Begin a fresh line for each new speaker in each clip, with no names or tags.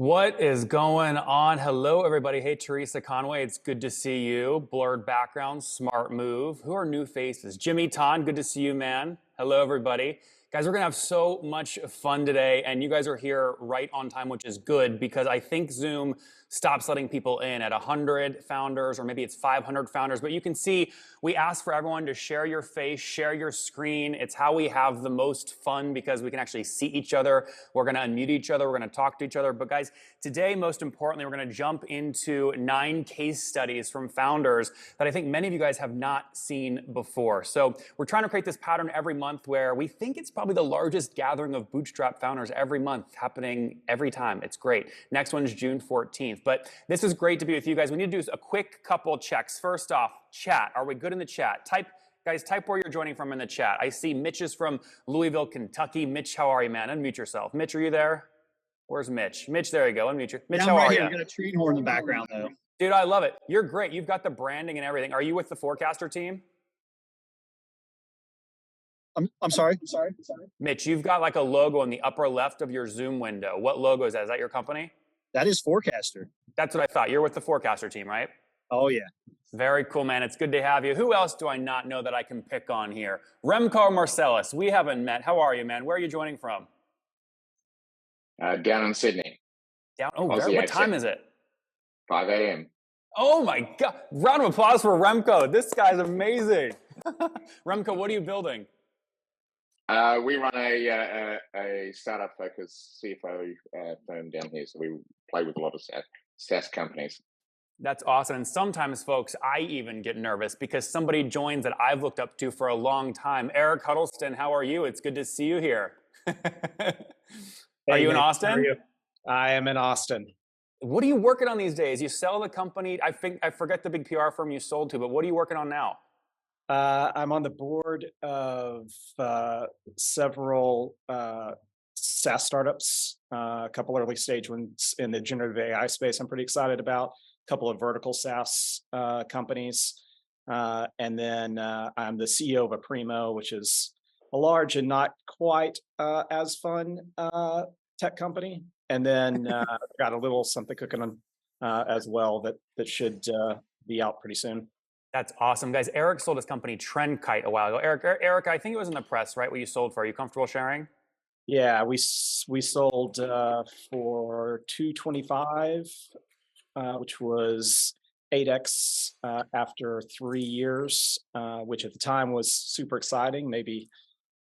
What is going on? Hello, everybody. Hey, Teresa Conway. It's good to see you. Blurred background, smart move. Who are new faces? Jimmy Ton, good to see you, man. Hello, everybody. Guys, we're going to have so much fun today, and you guys are here right on time, which is good because I think Zoom stops letting people in at 100 founders, or maybe it's 500 founders. But you can see we ask for everyone to share your face, share your screen. It's how we have the most fun because we can actually see each other. We're going to unmute each other. We're going to talk to each other. But guys, today, most importantly, we're going to jump into 9 case studies from founders that I think many of you guys have not seen before. So we're trying to create this pattern every month where we think it's probably the largest gathering of bootstrap founders every month, happening every time. It's great. Next one is June 14th. But this is great to be with you guys. We need to do a quick couple checks. First off, chat. Are we good in the chat? Guys, type where you're joining from in the chat. I see Mitch is from Louisville, Kentucky. Mitch, how are you, man? Unmute yourself. Mitch, are you there? Where's Mitch? Mitch, there you go. Unmute your. Mitch,
yeah,
how
right
are
here.
you?
I got a train horn in the background, though.
Dude, I love it. You're great. You've got the branding and everything. Are you with the Forecaster team?
I'm sorry.
Mitch, you've got like a logo in the upper left of your Zoom window. What logo is that? Is that your company?
That is Forecaster.
That's what I thought. You're with the Forecaster team, right?
Oh, yeah.
Very cool, man. It's good to have you. Who else do I not know that I can pick on here? Remco Marcellus. We haven't met. How are you, man? Where are you joining from?
Down in Sydney.
What time is it?
5 a.m.
Oh my God. Round of applause for Remco. This guy's amazing. Remco, what are you building?
We run a startup focused CFO firm down here. So we play with a lot of SaaS companies.
That's awesome. And sometimes, folks, I even get nervous because somebody joins that I've looked up to for a long time. Eric Huddleston, how are you? It's good to see you here. Are you in Austin?
How are you? I am in Austin.
What are you working on these days? You sell the company. I forget the big PR firm you sold to, but what are you working on now?
I'm on the board of several SaaS startups, a couple early stage ones in the generative AI space I'm pretty excited about, a couple of vertical SaaS companies. And then I'm the CEO of Aprimo, which is a large and not quite as fun tech company. And then got a little something cooking on as well that should be out pretty soon.
That's awesome, guys. Eric sold his company Trendkite a while ago. Eric, I think it was in the press, right? What you sold for? Are you comfortable sharing?
Yeah, we sold for $225, which was 8x after 3 years, which at the time was super exciting. Maybe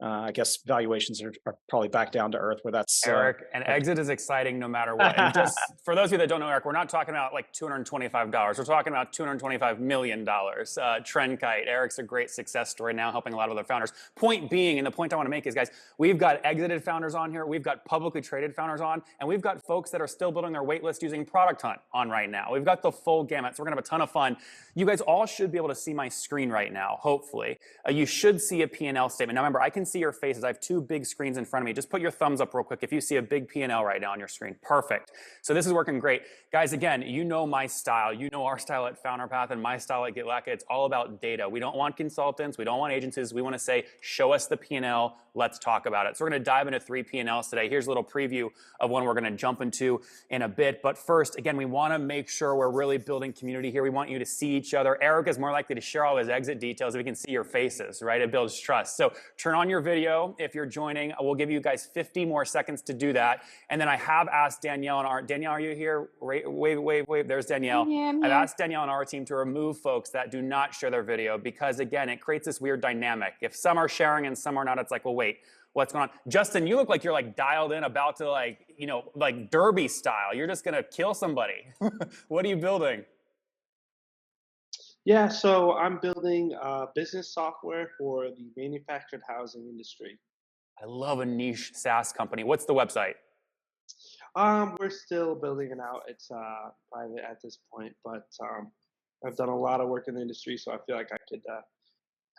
I guess valuations are probably back down to earth where that's
Eric, an exit is exciting no matter what. And just for those of you that don't know Eric, we're not talking about like $225. We're talking about $225 million. Trendkite. Eric's a great success story now, helping a lot of other founders. Point being, and the point I want to make is, guys, we've got exited founders on here, we've got publicly traded founders on, and we've got folks that are still building their wait list using Product Hunt on right now. We've got the full gamut, so we're gonna have a ton of fun. You guys all should be able to see my screen right now, hopefully. You should see a P&L statement. Now remember, I can see your faces. I have 2 big screens in front of me. Just put your thumbs up real quick if you see a big P&L right now on your screen. Perfect. So this is working great. Guys, again, you know my style. You know our style at FounderPath and my style at Latka. It's all about data. We don't want consultants. We don't want agencies. We want to say, show us the P&L. Let's talk about it. So we're going to dive into 3 P&Ls today. Here's a little preview of one we're going to jump into in a bit. But first, again, we want to make sure we're really building community here. We want you to see each other. Eric is more likely to share all his exit details if we can see your faces, right? It builds trust. So turn on your video if you're joining. We'll give you guys 50 more seconds to do that. And then I have asked Danielle and Danielle, are you here? Wait. There's Danielle. I've asked Danielle and our team to remove folks that do not share their video because, again, it creates this weird dynamic. If some are sharing and some are not, it's like, well, wait, what's going on? Justin, you look like you're like dialed in, about to like Derby style. You're just going to kill somebody. What are you building?
Yeah, so I'm building business software for the manufactured housing industry.
I love a niche SaaS company. What's the website?
We're still building it out. It's private at this point, but I've done a lot of work in the industry, so I feel like I could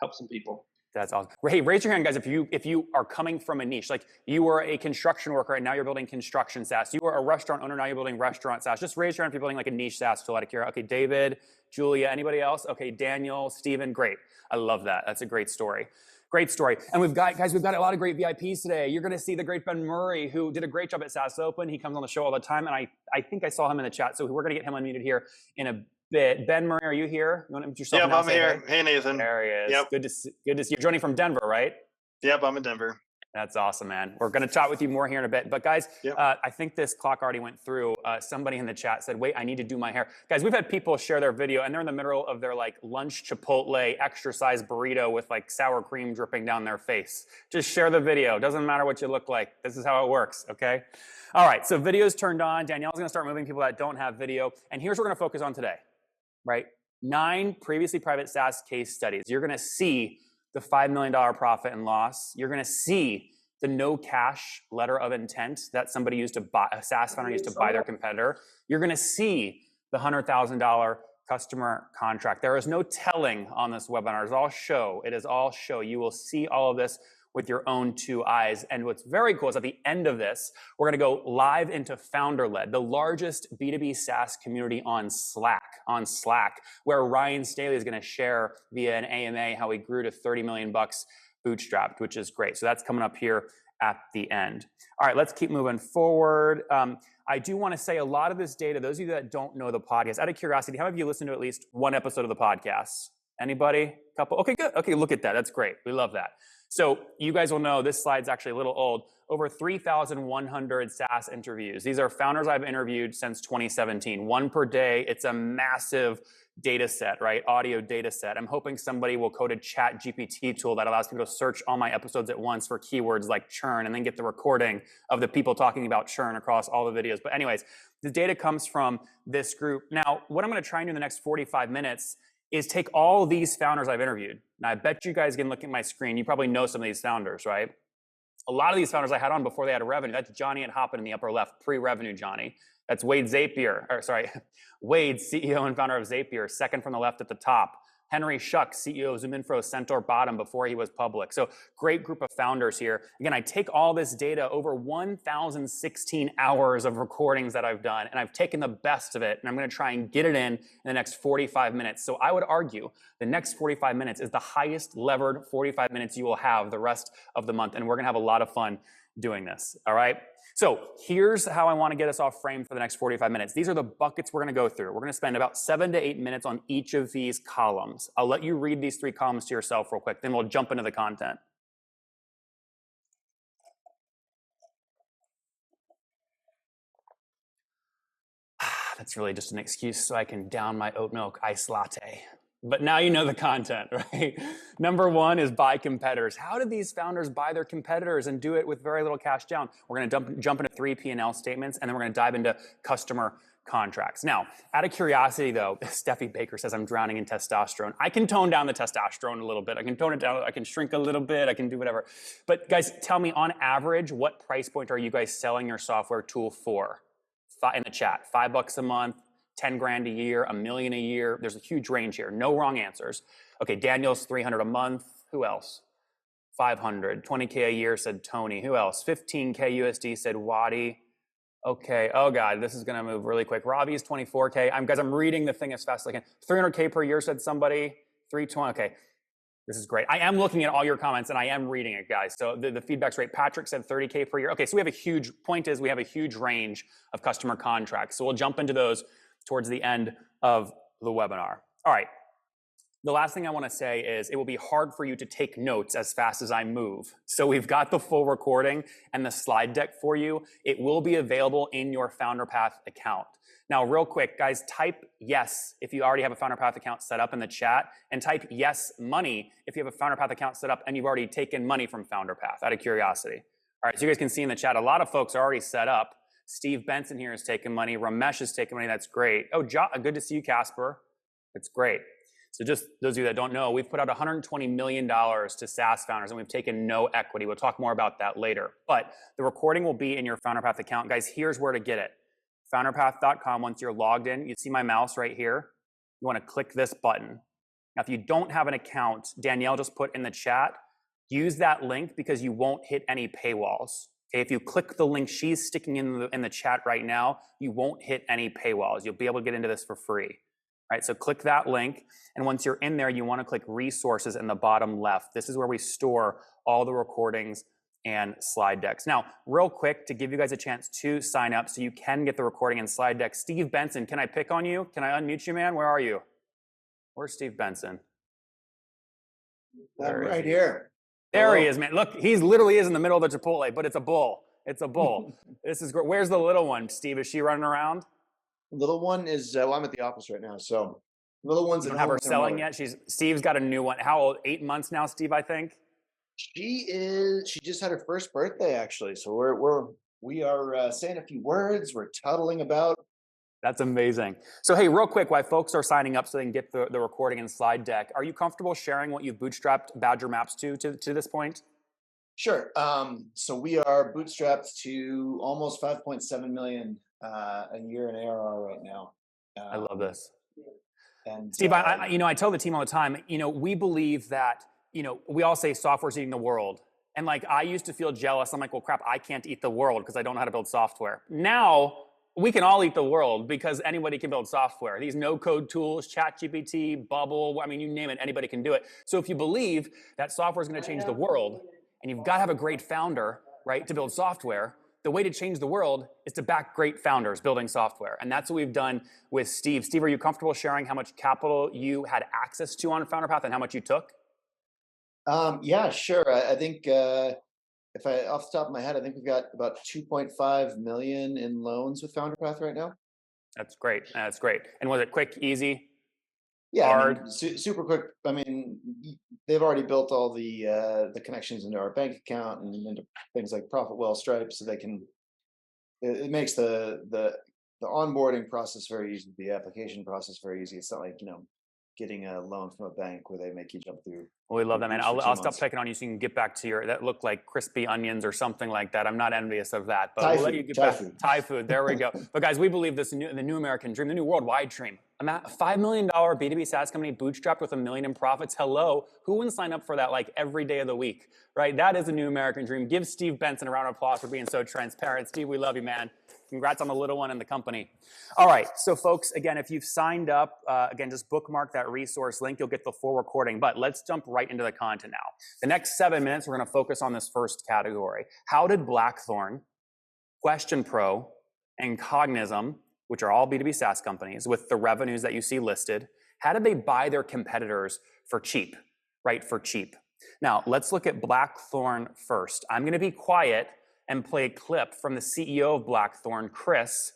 help some people.
That's awesome. Hey, raise your hand, guys, if you are coming from a niche. Like you were a construction worker and now you're building construction SaaS. You were a restaurant owner, now you're building restaurant SaaS. Just raise your hand if you're building like a niche SaaS tool out of curiosity. Okay, David, Julia, anybody else? Okay, Daniel, Steven, great. I love that. That's a great story. Great story. And we've got a lot of great VIPs today. You're going to see the great Ben Murray, who did a great job at SaaS Open. He comes on the show all the time, and I think I saw him in the chat. So we're going to get him unmuted here in a bit. Ben Murray, are you here? You want to introduce yourself?
Yep, I'm here. Hey, Nathan.
There he is.
Yep.
Good to see you. Joining from Denver, right?
Yep, I'm in Denver.
That's awesome, man. We're going to chat with you more here in a bit. But guys,
Yep.
I think this clock already went through. Somebody in the chat said, wait, I need to do my hair. Guys, we've had people share their video and they're in the middle of their like lunch Chipotle extra size burrito with like sour cream dripping down their face. Just share the video. Doesn't matter what you look like. This is how it works, okay? All right, so video's turned on. Danielle's going to start moving people that don't have video. And here's what we're going to focus on today, right? 9 previously private SaaS case studies. You're going to see the $5 million profit and loss. You're going to see the no cash letter of intent that somebody used to buy, a SaaS founder used to buy their competitor. You're going to see the $100,000 customer contract. There is no telling on this webinar. It's all show. It is all show. You will see all of this with your own 2 eyes. And what's very cool is at the end of this, we're going to go live into Founder-Led, the largest B2B SaaS community on Slack, where Ryan Staley is going to share via an AMA how he grew to 30 million bucks bootstrapped, which is great. So that's coming up here at the end. All right, let's keep moving forward. I do want to say a lot of this data, those of you that don't know the podcast, out of curiosity, how many of you listened to at least one episode of the podcast? Anybody? Couple? Okay, good. Okay, look at that. That's great. We love that. So you guys will know this slide's actually a little old. Over 3,100 SaaS interviews. These are founders I've interviewed since 2017, 1 per day. It's a massive data set, right? Audio data set. I'm hoping somebody will code a chat GPT tool that allows people to search all my episodes at once for keywords like churn and then get the recording of the people talking about churn across all the videos. But anyways, the data comes from this group. Now, what I'm going to try and do in the next 45 minutes is take all these founders I've interviewed. Now, I bet you guys can look at my screen. You probably know some of these founders, right? A lot of these founders I had on before they had a revenue. That's Johnny at Hoppin in the upper left, pre-revenue Johnny. That's Wade, CEO and founder of Zapier, second from the left at the top. Henry Schuck, CEO of ZoomInfo, Centaur bottom before he was public. So great group of founders here. Again, I take all this data, over 1,016 hours of recordings that I've done, and I've taken the best of it, and I'm going to try and get it in the next 45 minutes. So I would argue the next 45 minutes is the highest levered 45 minutes you will have the rest of the month, and we're going to have a lot of fun doing this, all right? So here's how I want to get us off frame for the next 45 minutes. These are the buckets we're going to go through. We're going to spend about 7 to 8 minutes on each of these columns. I'll let you read these 3 columns to yourself real quick, then we'll jump into the content. That's really just an excuse so I can down my oat milk iced latte. But now you know the content, right? Number 1 is buy competitors. How did these founders buy their competitors and do it with very little cash down? We're going to jump into 3 P&L statements, and then we're going to dive into customer contracts. Now, out of curiosity, though, Steffi Baker says I'm drowning in testosterone. I can tone down the testosterone a little bit. I can tone it down. I can shrink a little bit. I can do whatever. But guys, tell me, on average, what price point are you guys selling your software tool for? In the chat, $5 a month, 10 grand a year, $1 million a year. There's a huge range here. No wrong answers. Okay, Daniel's 300 a month. Who else? 500. 20K a year, said Tony. Who else? 15K USD, said Wadi. Okay. Oh God, this is gonna move really quick. Ravi's 24K. I'm reading the thing as fast as I can. 300K per year, said somebody. 320. Okay. This is great. I am looking at all your comments and I am reading it, guys. So the feedback's great. Patrick said 30K per year. Okay, so we have a huge range of customer contracts. So we'll jump into those towards the end of the webinar. All right. The last thing I want to say is it will be hard for you to take notes as fast as I move. So we've got the full recording and the slide deck for you. It will be available in your FounderPath account. Now, real quick, guys, type yes if you already have a FounderPath account set up in the chat, and type yes money if you have a FounderPath account set up and you've already taken money from FounderPath, out of curiosity. All right, so you guys can see in the chat, a lot of folks are already set up. Steve Benson here is taking money. Ramesh is taking money. That's great. Oh, good to see you, Casper. That's great. So just those of you that don't know, we've put out $120 million to SaaS founders and we've taken no equity. We'll talk more about that later. But the recording will be in your FounderPath account. Guys, here's where to get it. Founderpath.com, once you're logged in, you see my mouse right here. You want to click this button. Now, if you don't have an account, Danielle just put in the chat, use that link because you won't hit any paywalls. Okay, if you click the link she's sticking in the chat right now, you won't hit any paywalls. You'll be able to get into this for free. right? So click that link. And once you're in there, you want to click resources in the bottom left. This is where we store all the recordings and slide decks. Now, real quick, to give you guys a chance to sign up so you can get the recording and slide deck. Steve Benson, can I pick on you? Can I unmute you, man? Where are you? Where's Steve Benson?
I'm right here.
There he is, man. Look, he's literally is in the middle of the Chipotle, but it's a bull. It's a bull. This is great. Where's the little one, Steve? Is she running around?
Little one is, well, I'm at the office right now. So little one's
You
at
don't have
home
her
with her
selling
mother.
yet? Steve's got a new one. How old? 8 months now, Steve, I think.
She just had her first birthday actually. So we are saying a few words. We're tuddling about.
That's amazing. So, hey, real quick, while folks are signing up so they can get the recording and slide deck, are you comfortable sharing what you've bootstrapped Badger Maps to this point?
Sure. So we are bootstrapped to almost 5.7 million a year in ARR right now.
I love this.
And
Steve, I tell the team all the time, we believe that, we all say software's eating the world. And like, I used to feel jealous. I'm like, well, crap, I can't eat the world because I don't know how to build software. Now, we can all eat the world because anybody can build software. These no-code tools, ChatGPT, Bubble, you name it, anybody can do it. So if you believe that software is going to change the world, and you've got to have a great founder, right, to build software, the way to change the world is to back great founders building software. And that's what we've done with Steve. Steve, are you comfortable sharing how much capital you had access to on Founder Path and how much you took?
Yeah, sure. I think if I off the top of my head, I think we've got about 2.5 million in loans with FounderPath right now.
That's great. That's great. And was it quick, easy?
Yeah,
hard?
Super quick. They've already built all the connections into our bank account and into things like ProfitWell, Stripe, so they can. It makes the onboarding process very easy, the application process very easy. It's not like getting a loan from a bank where they make you jump through.
Well, we love that, man.
hoops for
I'll
2
stop
months.
picking on you so you can get back to that looked like crispy onions or something like that. I'm not envious of that, but
Thai
we'll let
food,
you get
Thai
back.
food.
Thai food, there we go. But guys, we believe the new American dream, the new worldwide dream. A $5 million B2B SaaS company bootstrapped with $1 million in profits. Hello, who wouldn't sign up for that like every day of the week, right? That is a new American dream. Give Steve Benson a round of applause for being so transparent. Steve, we love you, man. Congrats on the little one and the company. All right, so folks, again, if you've signed up, again, just bookmark that resource link. You'll get the full recording. But let's jump right into the content now. The next 7 minutes, we're going to focus on this first category. How did Blackthorn, Question Pro, and Cognism, which are all B2B SaaS companies with the revenues that you see listed, how did they buy their competitors for cheap, right? For cheap. Now, let's look at Blackthorn first. I'm going to be quiet and play a clip from the CEO of Blackthorn, Chris,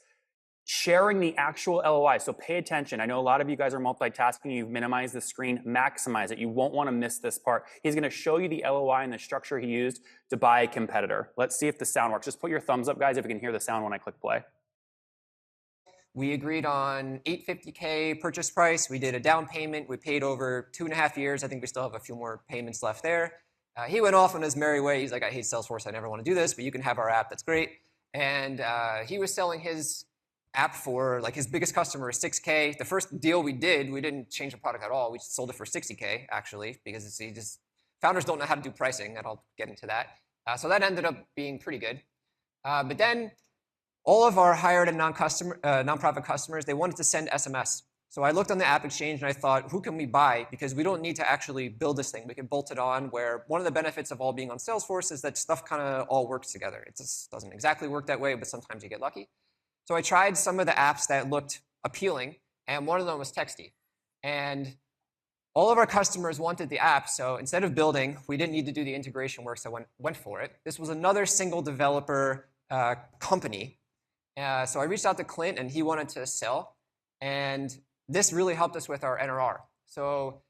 sharing the actual LOI. So pay attention. I know a lot of you guys are multitasking. You've minimized the screen, maximize it. You won't want to miss this part. He's going to show you the LOI and the structure he used to buy a competitor. Let's see if the sound works. Just put your thumbs up, guys, if you can hear the sound when I click play.
We agreed on $850K purchase price. We did a down payment. We paid over 2.5 years. I think we still have a few more payments left there. He went off on his merry way. He's like, I hate Salesforce. I never want to do this, but you can have our app. That's great. And he was selling his app for, like, his biggest customer is $6K. The first deal we did, we didn't change the product at all. We just sold it for $60K, actually, because founders don't know how to do pricing, and I'll get into that. So that ended up being pretty good. But then all of our hired and nonprofit customers, they wanted to send SMS. So I looked on the App Exchange and I thought, who can we buy? Because we don't need to actually build this thing. We can bolt it on, where one of the benefits of all being on Salesforce is that stuff kind of all works together. It just doesn't exactly work that way, but sometimes you get lucky. So I tried some of the apps that looked appealing, and one of them was Texty. And all of our customers wanted the app, so instead of building, we didn't need to do the integration work, so went for it. This was another single developer company. So I reached out to Clint, and he wanted to sell. And this really helped us with our NRR. So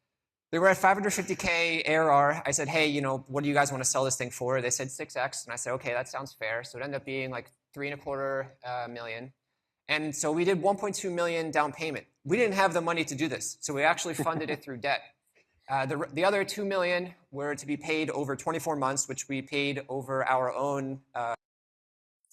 they were at 550K ARR. I said, hey, what do you guys want to sell this thing for? They said 6x. And I said, okay, that sounds fair. So it ended up being like 3.25 million. And so we did 1.2 million down payment. We didn't have the money to do this. So we actually funded it through debt. The other 2 million were to be paid over 24 months, which we paid over our own.
All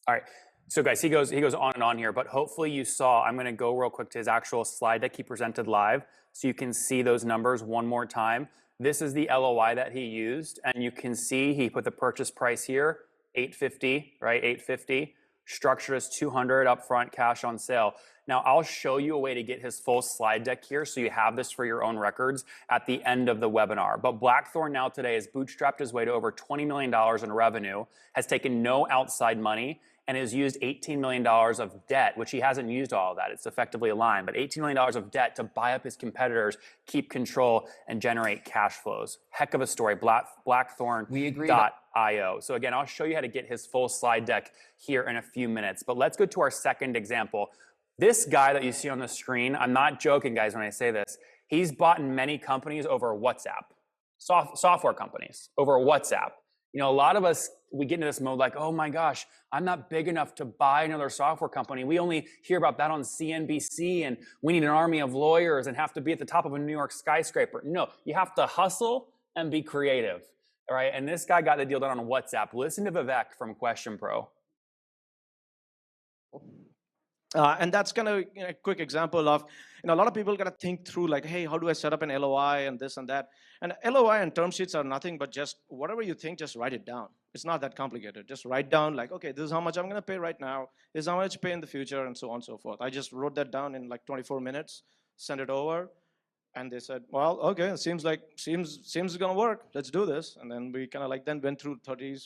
right. So guys, he goes on and on here, but hopefully you saw, I'm going to go real quick to his actual slide deck he presented live so you can see those numbers one more time. This is the LOI that he used, and you can see he put the purchase price here, $850, right? $850. Structure is $200 upfront, cash on sale. Now, I'll show you a way to get his full slide deck here so you have this for your own records at the end of the webinar. But Blackthorn now today has bootstrapped his way to over $20 million in revenue, has taken no outside money, and has used $18 million of debt, which he hasn't used all of that. It's effectively aligned, but $18 million of debt to buy up his competitors, keep control, and generate cash flows. Heck of a story. Blackthorn.io. So again, I'll show you how to get his full slide deck here in a few minutes. But let's go to our second example. This guy that you see on the screen, I'm not joking, guys, when I say this. He's bought in many companies over WhatsApp, software companies over WhatsApp. You know, a lot of us, we get into this mode like, oh my gosh, I'm not big enough to buy another software company. We only hear about that on CNBC, and we need an army of lawyers and have to be at the top of a New York skyscraper. No, you have to hustle and be creative, all right? And this guy got the deal done on WhatsApp. Listen to Vivek from Question Pro.
And that's kind of a quick example of, a lot of people got to think through like, hey, how do I set up an LOI and this and that? And LOI and term sheets are nothing but just whatever you think, just write it down. It's not that complicated. Just write down like, okay, this is how much I'm going to pay right now. This is how much I pay in the future, and so on and so forth. I just wrote that down in like 24 minutes, sent it over. And they said, well, okay, it seems it's going to work. Let's do this. And then we kind of like then went through 30,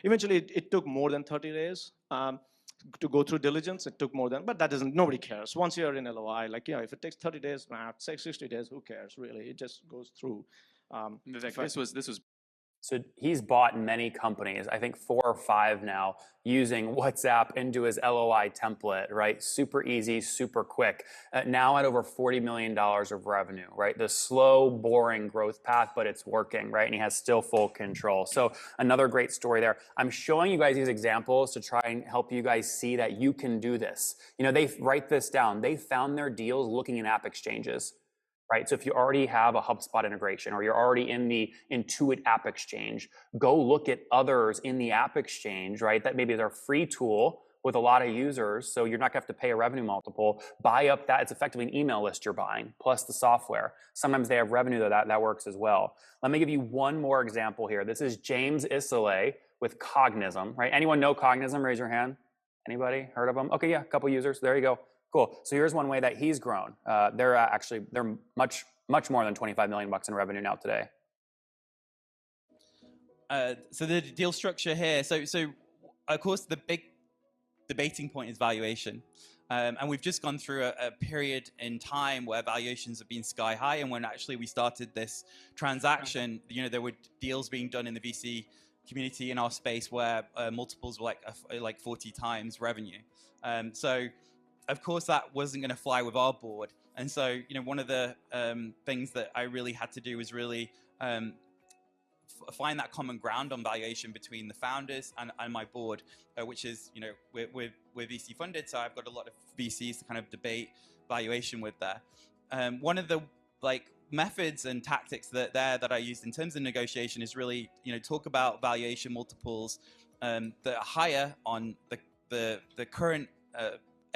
eventually it took more than 30 days. To go through diligence, it took more than, but that doesn't, nobody cares. Once you're in LOI, like, if it takes 30 days, 60 days, who cares, really? It just goes through.
Vivek, this was.
So he's bought many companies, I think 4 or 5 now, using WhatsApp into his LOI template, right? Super easy, super quick. Now at over $40 million of revenue, right? The slow, boring growth path, but it's working, right? And he has still full control. So another great story there. I'm showing you guys these examples to try and help you guys see that you can do this. They write this down. They found their deals looking in app exchanges. Right? So if you already have a HubSpot integration or you're already in the Intuit app exchange, go look at others in the app exchange, right? That maybe they're a free tool with a lot of users, so you're not gonna have to pay a revenue multiple. Buy up that, it's effectively an email list you're buying, plus the software. Sometimes they have revenue that works as well. Let me give you one more example here. This is James Isolé with Cognism, right? Anyone know Cognism? Raise your hand. Anybody heard of them? Okay, yeah, a couple users, there you go. Cool. So here's one way that he's grown. They're much more than 25 million bucks in revenue now today.
So the deal structure here. So of course the big debating point is valuation, and we've just gone through a period in time where valuations have been sky high. And when actually we started this transaction, there were deals being done in the VC community in our space where multiples were like 40 times revenue. So of course, that wasn't going to fly with our board. And so, one of the things that I really had to do was really find that common ground on valuation between the founders and my board, which is, we're VC funded. So I've got a lot of VCs to kind of debate valuation with there. One of the methods and tactics that I used in terms of negotiation is really, talk about valuation multiples that are higher on the current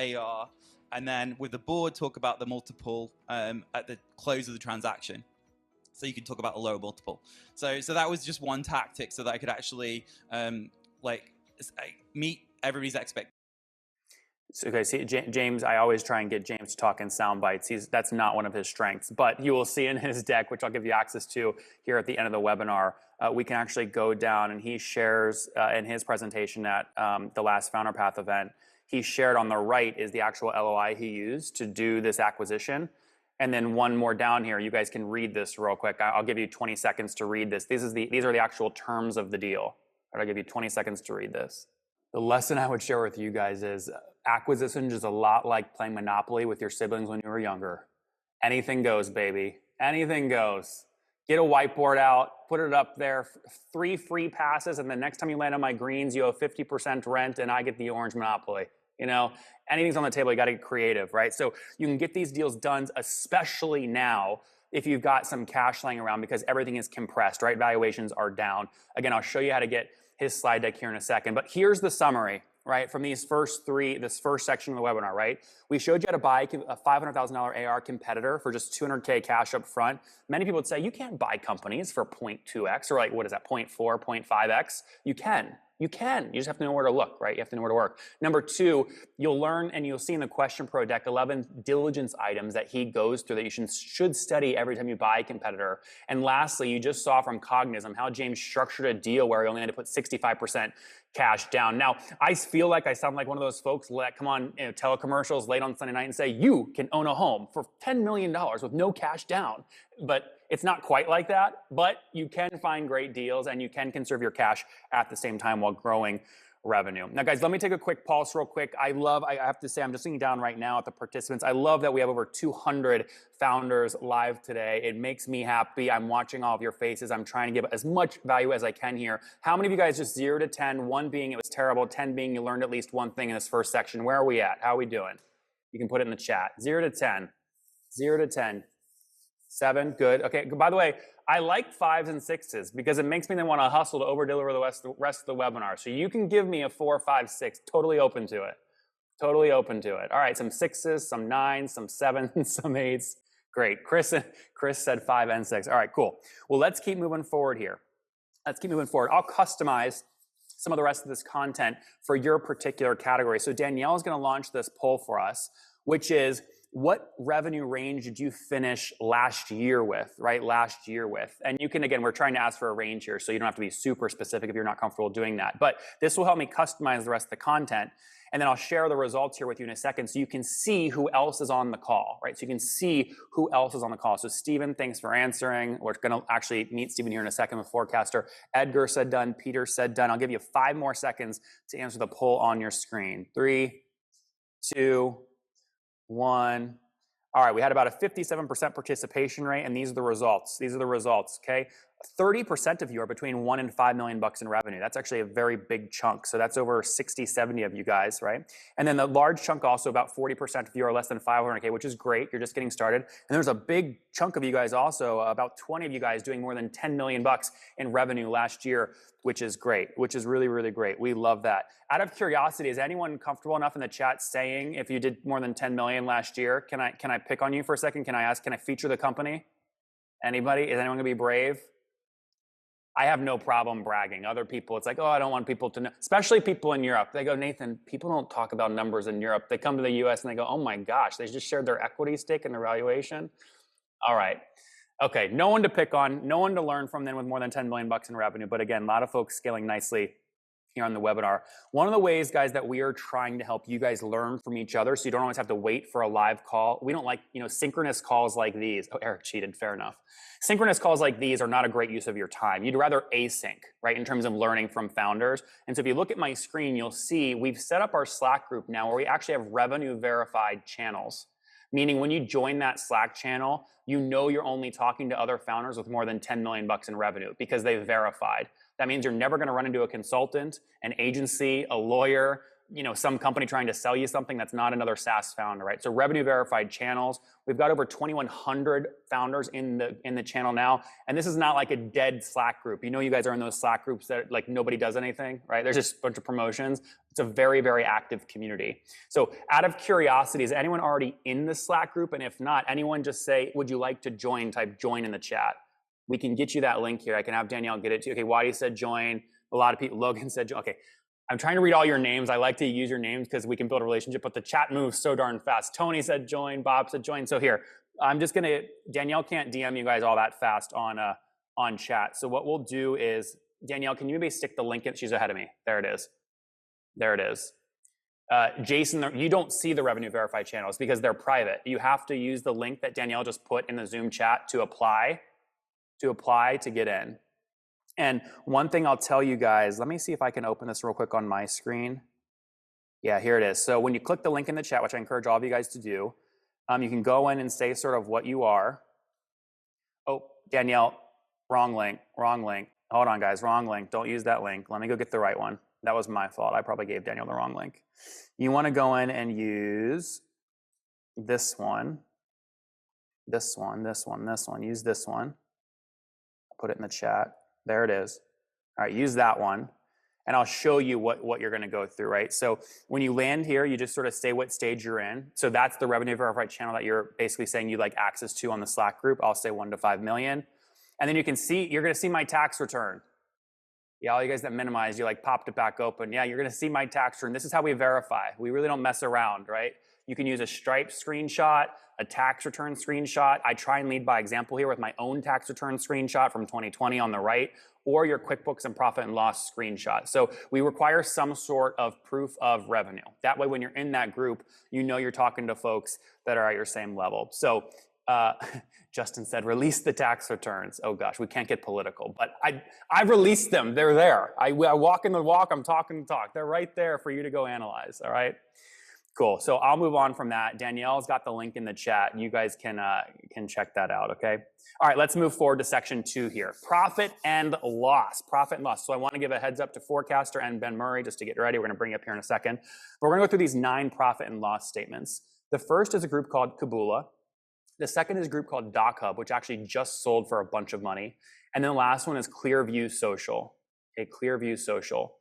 AR, and then with the board talk about the multiple at the close of the transaction, so you can talk about a lower multiple. So that was just one tactic, so that I could actually meet everybody's expectations.
Okay, see, James, I always try and get James to talk in sound bites. That's not one of his strengths, but you will see in his deck, which I'll give you access to here at the end of the webinar, we can actually go down, and he shares in his presentation at the last Founder Path event. He shared on the right is the actual LOI he used to do this acquisition. And then one more down here, you guys can read this real quick. I'll give you 20 seconds to read this. These are the actual terms of the deal. I'll give you 20 seconds to read this. The lesson I would share with you guys is acquisition is a lot like playing Monopoly with your siblings when you were younger. Anything goes, baby. Anything goes. Get a whiteboard out, put it up there, 3 free passes, and the next time you land on my greens, you owe 50% rent, and I get the orange Monopoly. Anything's on the table, you got to get creative, right? So you can get these deals done, especially now, if you've got some cash laying around, because everything is compressed, right? Valuations are down. Again, I'll show you how to get his slide deck here in a second, but here's the summary, right? From this first section of the webinar, right? We showed you how to buy a $500,000 AR competitor for just $200K cash up front. Many people would say, you can't buy companies for 0.2x or 0.4, 0.5x. You can. You can. You just have to know where to look, right? You have to know where to work. Number two, you'll learn and you'll see in the Question Pro deck 11 diligence items that he goes through that you should study every time you buy a competitor. And lastly, you just saw from Cognism how James structured a deal where he only had to put 65% cash down. Now, I feel like I sound like one of those folks that come on telecommercials late on Sunday night and say, you can own a home for $10 million with no cash down. But it's not quite like that, but you can find great deals and you can conserve your cash at the same time while growing revenue. Now, guys, let me take a quick pulse real quick. I have to say, I'm just looking down right now at the participants. I love that we have over 200 founders live today. It makes me happy. I'm watching all of your faces. I'm trying to give as much value as I can here. How many of you guys just 0 to 10, 1 being it was terrible, 10 being you learned at least one thing in this first section? Where are we at? How are we doing? You can put it in the chat. 0 to 10, 0 to 10. 7, good. Okay, by the way, I like 5s and 6s because it makes me then want to hustle to over deliver the rest of the webinar. So you can give me a 4, 5, 6, totally open to it. Totally open to it. All right, some 6s, some 9s, some 7s, some 8s. Great. Chris said 5 and 6. All right, cool. Well, let's keep moving forward here. Let's keep moving forward. I'll customize some of the rest of this content for your particular category. So Danielle is going to launch this poll for us, which is, what revenue range did you finish last year with, right? Last year with. And you can, again, we're trying to ask for a range here, so you don't have to be super specific if you're not comfortable doing that. But this will help me customize the rest of the content. And then I'll share the results here with you in a second so you can see who else is on the call, right? So you can see who else is on the call. So Stephen, thanks for answering. We're going to actually meet Stephen here in a second with Forecaster. Edgar said done. Peter said done. I'll give you 5 more seconds to answer the poll on your screen. 3, 2, 1. All right, we had about a 57% participation rate, and these are the results. These are the results, okay? 30% of you are between 1 and 5 million bucks in revenue. That's actually a very big chunk. So that's over 60, 70 of you guys, right? And then the large chunk also, about 40% of you are less than 500K, which is great. You're just getting started. And there's a big chunk of you guys also, about 20 of you guys doing more than 10 million bucks in revenue last year, which is great, which is really, really great. We love that. Out of curiosity, is anyone comfortable enough in the chat saying if you did more than 10 million last year? Can I pick on you for a second? Can I feature the company? Anybody? Is anyone gonna be brave? I have no problem bragging. Other people, it's like, oh, I don't want people to know, especially people in Europe. They go, Nathan, people don't talk about numbers in Europe. They come to the US and they go, oh my gosh, they just shared their equity stake and their valuation. All right. Okay, no one to pick on, no one to learn from then with more than 10 million bucks in revenue. But again, a lot of folks scaling nicely here on the webinar. One of the ways, guys, that we are trying to help you guys learn from each other so you don't always have to wait for a live call. We don't like, synchronous calls like these. Oh, Eric cheated, fair enough. Synchronous calls like these are not a great use of your time. You'd rather async, right, in terms of learning from founders. And so if you look at my screen, you'll see we've set up our Slack group now where we actually have revenue verified channels. Meaning when you join that Slack channel, you know you're only talking to other founders with more than 10 million bucks in revenue because they've verified. That means you're never going to run into a consultant, an agency, a lawyer, some company trying to sell you something that's not another SaaS founder, right? So revenue verified channels. We've got over 2,100 founders in the channel now. And this is not like a dead Slack group. You guys are in those Slack groups that like nobody does anything, right? There's just a bunch of promotions. It's a very, very active community. So out of curiosity, is anyone already in the Slack group? And if not, anyone just say, would you like to join? Type join in the chat. We can get you that link here. I can have Danielle get it to you. Okay, Waddy said join. A lot of people, Logan said join. Okay. I'm trying to read all your names. I like to use your names because we can build a relationship, but the chat moves so darn fast. Tony said join, Bob said join. So here, I'm just gonna, Danielle can't DM you guys all that fast on chat. So what we'll do is, Danielle, can you maybe stick the link in? She's ahead of me. There it is. There it is. Jason, you don't see the revenue verified channels because they're private. You have to use the link that Danielle just put in the Zoom chat to apply to get in. And one thing I'll tell you guys, let me see if I can open this real quick on my screen. Yeah, here it is. So when you click the link in the chat, which I encourage all of you guys to do, you can go in and say sort of what you are. Oh, Danielle, wrong link, wrong link. Hold on, guys, wrong link. Don't use that link. Let me go get the right one. That was my fault. I probably gave Danielle the wrong link. You want to go in and use this one, this one, this one, this one. Use this one. Put it in the chat. There it is. All right, use that one. And I'll show you what you're going to go through, right? So when you land here, you just sort of say what stage you're in. So that's the revenue verified channel that you're basically saying you'd like access to on the Slack group. I'll say 1 to 5 million. And then you can see, you're going to see my tax return. Yeah, all you guys that minimize, you like popped it back open. Yeah, you're gonna see my tax return. This is how we verify. We really don't mess around, right? You can use a Stripe screenshot, a tax return screenshot. I try and lead by example here with my own tax return screenshot from 2020 on the right, or your QuickBooks and profit and loss screenshot. So we require some sort of proof of revenue. That way, when you're in that group, you know you're talking to folks that are at your same level. So Justin said, release the tax returns. Oh gosh, we can't get political, but I've released them. They're there. I walk in the walk, I'm talking the talk. They're right there for you to go analyze, all right? Cool, so I'll move on from that. Danielle's got the link in the chat. You guys can check that out, okay? All right, let's move forward to section 2 here. Profit and loss, profit and loss. So I wanna give a heads up to Forecaster and Ben Murray just to get ready. We're gonna bring you up here in a second. But we're gonna go through these 9 profit and loss statements. The first is a group called Kabula. The second is a group called DocHub, which actually just sold for a bunch of money. And then the last one is Clearview Social. Okay, Clearview Social.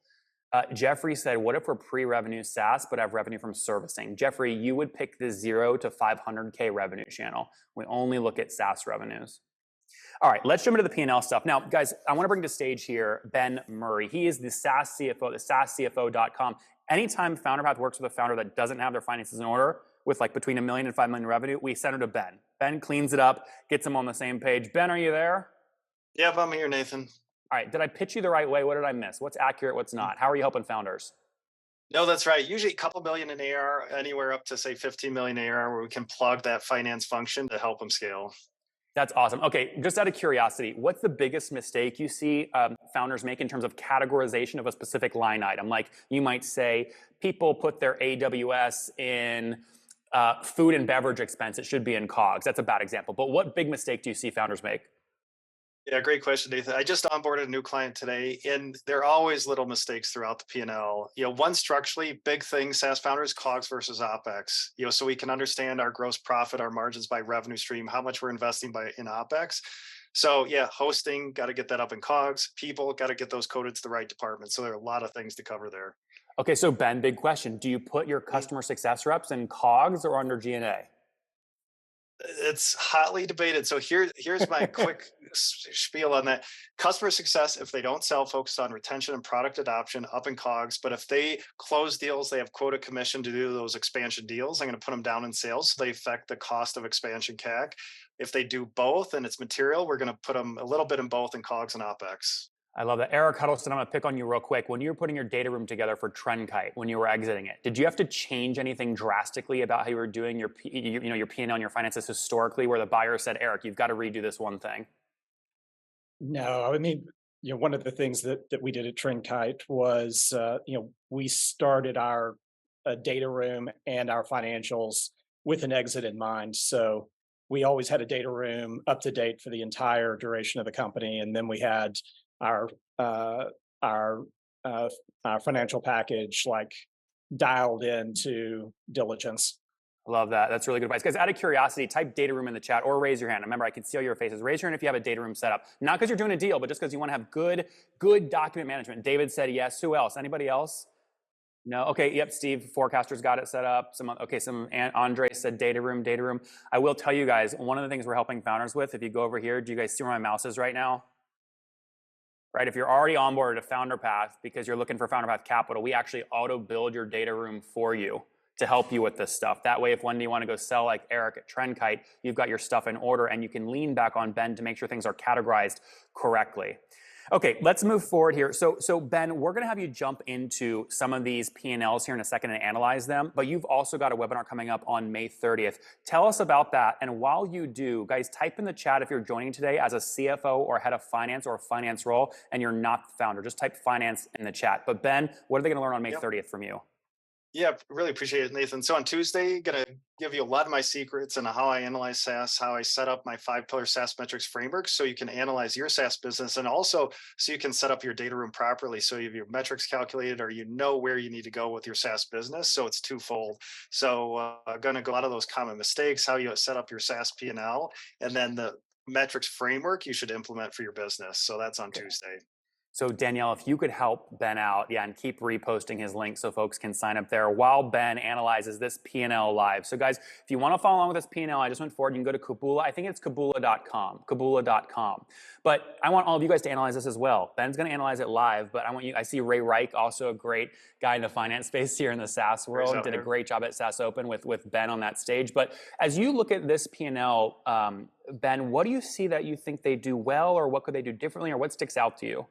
Jeffrey said, what if we're pre-revenue SaaS, but have revenue from servicing? Jeffrey, you would pick the 0 to 500K revenue channel. We only look at SaaS revenues. All right, let's jump into the P&L stuff. Now, guys, I want to bring to stage here Ben Murray. He is the SaaS CFO, the SaaSCFO.com. Anytime FounderPath works with a founder that doesn't have their finances in order, with like between $1 million and $5 million revenue, we send it to Ben. Ben cleans it up, gets them on the same page. Ben, are you there?
Yep, I'm here, Nathan.
All right, did I pitch you the right way? What did I miss? What's accurate, what's not? How are you helping founders?
No, that's right. Usually a couple million in AR, anywhere up to say 15 million AR, where we can plug that finance function to help them scale.
That's awesome. Okay, just out of curiosity, what's the biggest mistake you see founders make in terms of categorization of a specific line item? Like you might say, people put their AWS in food and beverage expense. It should be in COGS. That's a bad example. But what big mistake do you see founders make?
Yeah, great question, Nathan. I just onboarded a new client today, and there are always little mistakes throughout the P&L. One structurally big thing, SaaS founders, COGS versus OpEx. So we can understand our gross profit, our margins by revenue stream, how much we're investing in OpEx. So yeah, hosting, got to get that up in COGS. People got to get those coded to the right department. So there are a lot of things to cover there.
Okay, so Ben, big question. Do you put your customer success reps in COGS or under G&A?
It's hotly debated. So here's my quick spiel on that. Customer success, if they don't sell, focus on retention and product adoption up in COGS. But if they close deals, they have quota commission to do those expansion deals. I'm going to put them down in sales. So they affect the cost of expansion CAC. If they do both and it's material, we're going to put them a little bit in both in COGS and OpEx.
I love that. Eric Huddleston, I'm going to pick on you real quick. When you were putting your data room together for TrendKite, when you were exiting it, did you have to change anything drastically about how you were doing your P&L and your finances historically, where the buyer said, Eric, you've got to redo this one thing?
No, I mean, one of the things that we did at TrendKite was, we started our data room and our financials with an exit in mind. So we always had a data room up to date for the entire duration of the company, and then we had our financial package like dialed into diligence.
I love that. That's really good advice. Guys, out of curiosity, type data room in the chat or raise your hand. Remember, I can see all your faces. Raise your hand if you have a data room set up. Not because you're doing a deal, but just because you want to have good document management. David said yes. Who else? Anybody else? No? Okay, yep, Steve, Forecaster's got it set up. Andre said data room. I will tell you guys, one of the things we're helping founders with, if you go over here, do you guys see where my mouse is right now? Right, if you're already onboarded to FounderPath because you're looking for FounderPath Capital, we actually auto build your data room for you to help you with this stuff. That way, if one day you want to go sell like Eric at TrendKite, you've got your stuff in order and you can lean back on Ben to make sure things are categorized correctly. Okay, let's move forward here. So Ben, we're gonna have you jump into some of these P&Ls here in a second and analyze them, but you've also got a webinar coming up on May 30th. Tell us about that, and while you do, guys, type in the chat if you're joining today as a CFO or head of finance or a finance role, and you're not the founder. Just type finance in the chat. But Ben, what are they gonna learn on May 30th from you?
Yeah, really appreciate it, Nathan. So on Tuesday, going to give you a lot of my secrets and how I analyze SaaS, how I set up my 5-pillar SaaS metrics framework so you can analyze your SaaS business, and also so you can set up your data room properly. So you have your metrics calculated, or you know where you need to go with your SaaS business. So it's twofold. So I'm going to go out of those common mistakes, how you set up your SaaS P&L, and then the metrics framework you should implement for your business. So that's on Tuesday.
So Danielle, if you could help Ben out, and keep reposting his link so folks can sign up there while Ben analyzes this P&L live. So guys, if you want to follow along with this P&L, I just went forward. You can go to Kabula. I think it's kabula.com. But I want all of you guys to analyze this as well. Ben's going to analyze it live, but I see Ray Reich, also a great guy in the finance space here in the SaaS world, did a great job at SaaS Open with Ben on that stage. But as you look at this P&L, Ben, what do you see that you think they do well, or what could they do differently, or what sticks out to you?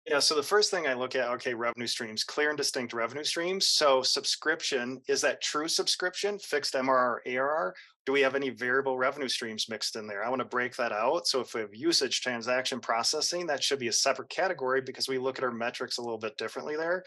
Yeah, so the first thing I look at, okay, revenue streams, clear and distinct revenue streams. So subscription, is that true subscription, fixed MRR, ARR? Do we have any variable revenue streams mixed in there? I want to break that out. So if we have usage, transaction processing, that should be a separate category because we look at our metrics a little bit differently there.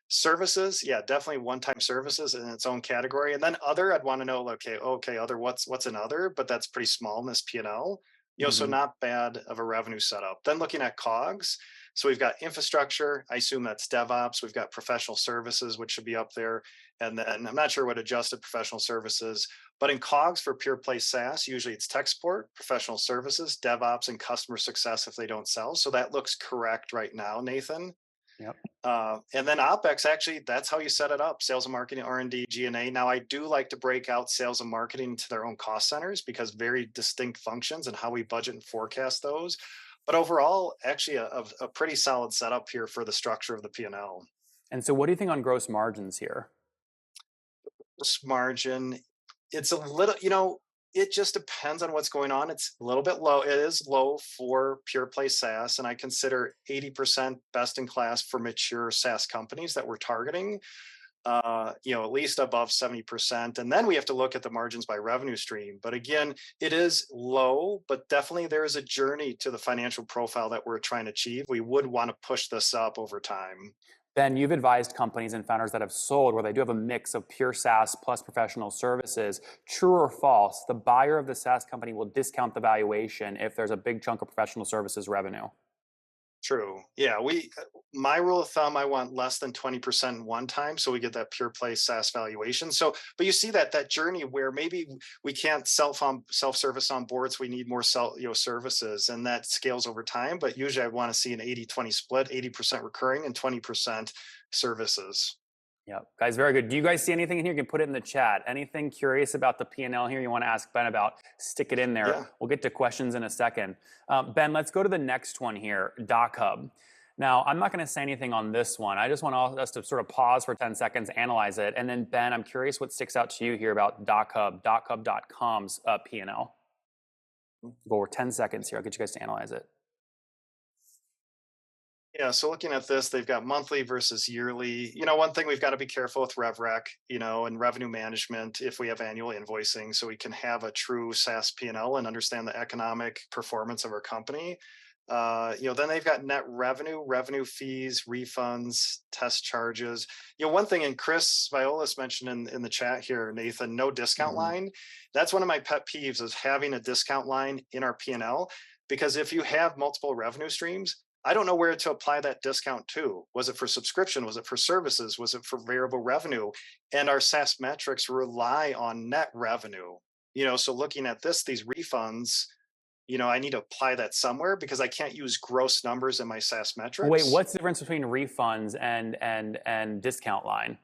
Services, yeah, definitely one-time services in its own category. And then other, I'd want to know, okay, other, what's an other? But that's pretty small in this P&L. So not bad of a revenue setup. Then looking at COGS, so we've got infrastructure. I assume that's DevOps. We've got professional services, which should be up there. And then I'm not sure what adjusted professional services, but in COGS for pure play SaaS, usually it's tech support, professional services, DevOps, and customer success if they don't sell. So that looks correct right now, Nathan.
Yep.
And then OpEx, actually, that's how you set it up. Sales and marketing, R&D, G&A. Now, I do like to break out sales and marketing to their own cost centers because very distinct functions and how we budget and forecast those. But overall, actually, a pretty solid setup here for the structure of the P&L.
And so what do you think on gross margins here?
Gross margin, it's a little, it just depends on what's going on. It's a little bit low. It is low for pure play SaaS, and I consider 80% best in class for mature SaaS companies that we're targeting. At least above 70%. And then we have to look at the margins by revenue stream. But again, it is low, but definitely there is a journey to the financial profile that we're trying to achieve. We would want to push this up over time.
Ben, you've advised companies and founders that have sold where they do have a mix of pure SaaS plus professional services. True or false, the buyer of the SaaS company will discount the valuation if there's a big chunk of professional services revenue.
True. Yeah, my rule of thumb, I want less than 20% one time, so we get that pure play SaaS valuation. So, but you see that journey where maybe we can't self-service on boards, we need more services, and that scales over time. But usually, I want to see an 80-20 split, 80% recurring and 20% services.
Yeah, guys, very good. Do you guys see anything in here? You can put it in the chat. Anything curious about the P&L here you want to ask Ben about? Stick it in there.
Yeah.
We'll get to questions in a second. Ben, let's go to the next one here, DocHub. Now, I'm not going to say anything on this one. I just want us to sort of pause for 10 seconds, analyze it. And then, Ben, I'm curious what sticks out to you here about DocHub, DocHub.com's P&L. Go over 10 seconds here. I'll get you guys to analyze it.
Yeah, so looking at this, they've got monthly versus yearly. One thing we've got to be careful with RevRec, and revenue management if we have annual invoicing, so we can have a true SaaS P&L and understand the economic performance of our company. Then they've got net revenue fees, refunds, test charges. One thing, and Chris Violas mentioned in the chat here, Nathan, no discount line. That's one of my pet peeves is having a discount line in our P&L, because if you have multiple revenue streams, I don't know where to apply that discount to. Was it for subscription? Was it for services? Was it for variable revenue? And our SaaS metrics rely on net revenue. So looking at these refunds, I need to apply that somewhere because I can't use gross numbers in my SaaS metrics.
Wait, what's the difference between refunds and discount line?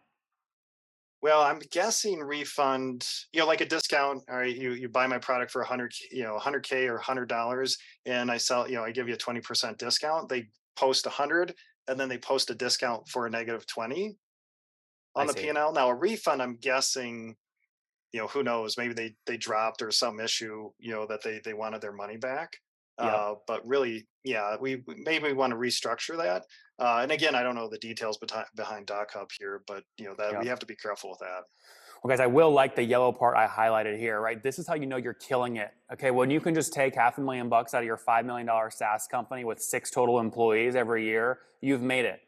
Well, I'm guessing refund, like a discount. All right, you buy my product for $100K or $100, and I sell, I give you a 20% discount. They post 100, and then they post a discount for a -20 on the P&L. Now a refund, I'm guessing, who knows? Maybe they dropped or some issue, that they wanted their money back.
Yep.
But really, yeah, we want to restructure that. And again, I don't know the details behind DocHub here, but we have to be careful with that.
Well, guys, I will like the yellow part I highlighted here, right? This is how you know you're killing it. Okay, when you can just take $500,000 out of your $5 million SaaS company with 6 total employees every year, you've made it.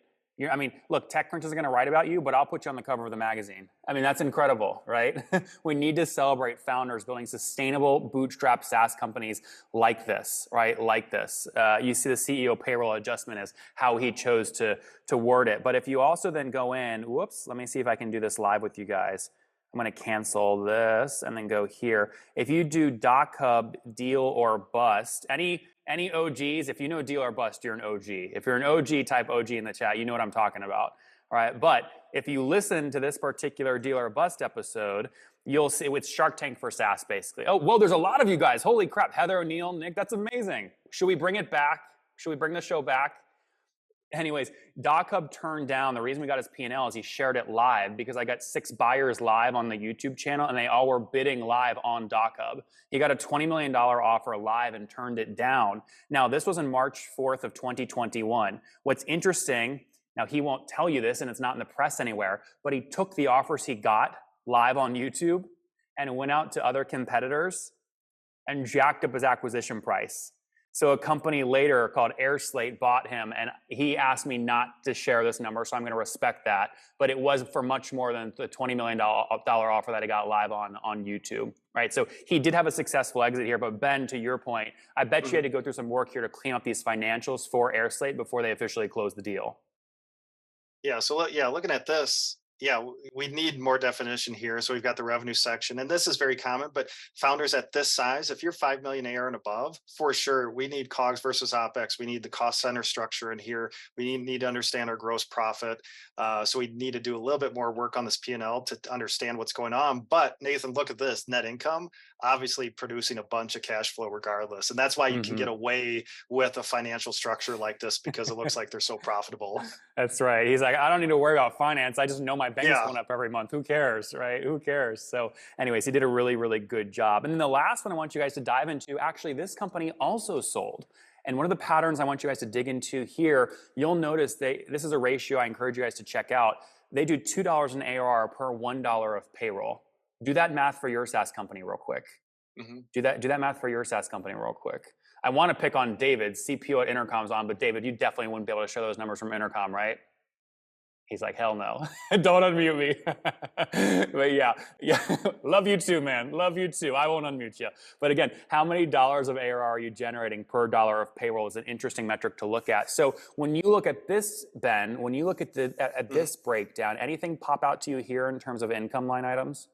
Look, TechCrunch isn't going to write about you, but I'll put you on the cover of the magazine. That's incredible, right? We need to celebrate founders building sustainable bootstrap SaaS companies like this, right? Like this. You see the CEO payroll adjustment is how he chose to word it. But if you also then go in, whoops, let me see if I can do this live with you guys. I'm going to cancel this and then go here. If you do DocHub deal or bust, any any OGs, if you know Deal or Bust, you're an OG. If you're an OG, type OG in the chat. You know what I'm talking about. All right. But if you listen to this particular Deal or Bust episode, you'll see with Shark Tank for SaaS, basically. Oh, well, there's a lot of you guys. Holy crap. Heather, Neil, Nick, that's amazing. Should we bring it back? Should we bring the show back? Anyways, DocHub turned down, the reason we got his P&L is he shared it live because I got 6 buyers live on the YouTube channel and they all were bidding live on DocHub. He got a $20 million offer live and turned it down. Now, this was on March 4th of 2021. What's interesting, now he won't tell you this and it's not in the press anywhere, but he took the offers he got live on YouTube and went out to other competitors and jacked up his acquisition price. So a company later called AirSlate bought him, and he asked me not to share this number, so I'm going to respect that. But it was for much more than the $20 million offer that I got live on YouTube, right? So he did have a successful exit here. But Ben, to your point, I bet you had to go through some work here to clean up these financials for AirSlate before they officially closed the deal.
Yeah. So yeah, looking at this, yeah, we need more definition here. So we've got the revenue section, and this is very common, but founders at this size, if you're 5 million AR and above, for sure, we need COGS versus OpEx. We need the cost center structure in here. We need to understand our gross profit. So we need to do a little bit more work on this P&L to understand what's going on. But Nathan, look at this net income, obviously producing a bunch of cash flow regardless. And that's why you can get away with a financial structure like this because it looks like they're so profitable.
That's right. He's like, I don't need to worry about finance. I just know my bank's going up every month. Who cares, right? Who cares? So anyways, he did a really, really good job. And then the last one I want you guys to dive into, actually, this company also sold. And one of the patterns I want you guys to dig into here, you'll notice this is a ratio I encourage you guys to check out. They do $2 in ARR per $1 of payroll. Do that math for your SaaS company real quick. Do that math for your SaaS company real quick. I want to pick on David, CPO at Intercom's on, but David, you definitely wouldn't be able to show those numbers from Intercom, right? He's like, hell no. Don't unmute me. But yeah, love you too, man. Love you too. I won't unmute you. But again, how many dollars of ARR are you generating per dollar of payroll is an interesting metric to look at. So when you look at this, Ben, when you look at this breakdown, anything pop out to you here in terms of income line items?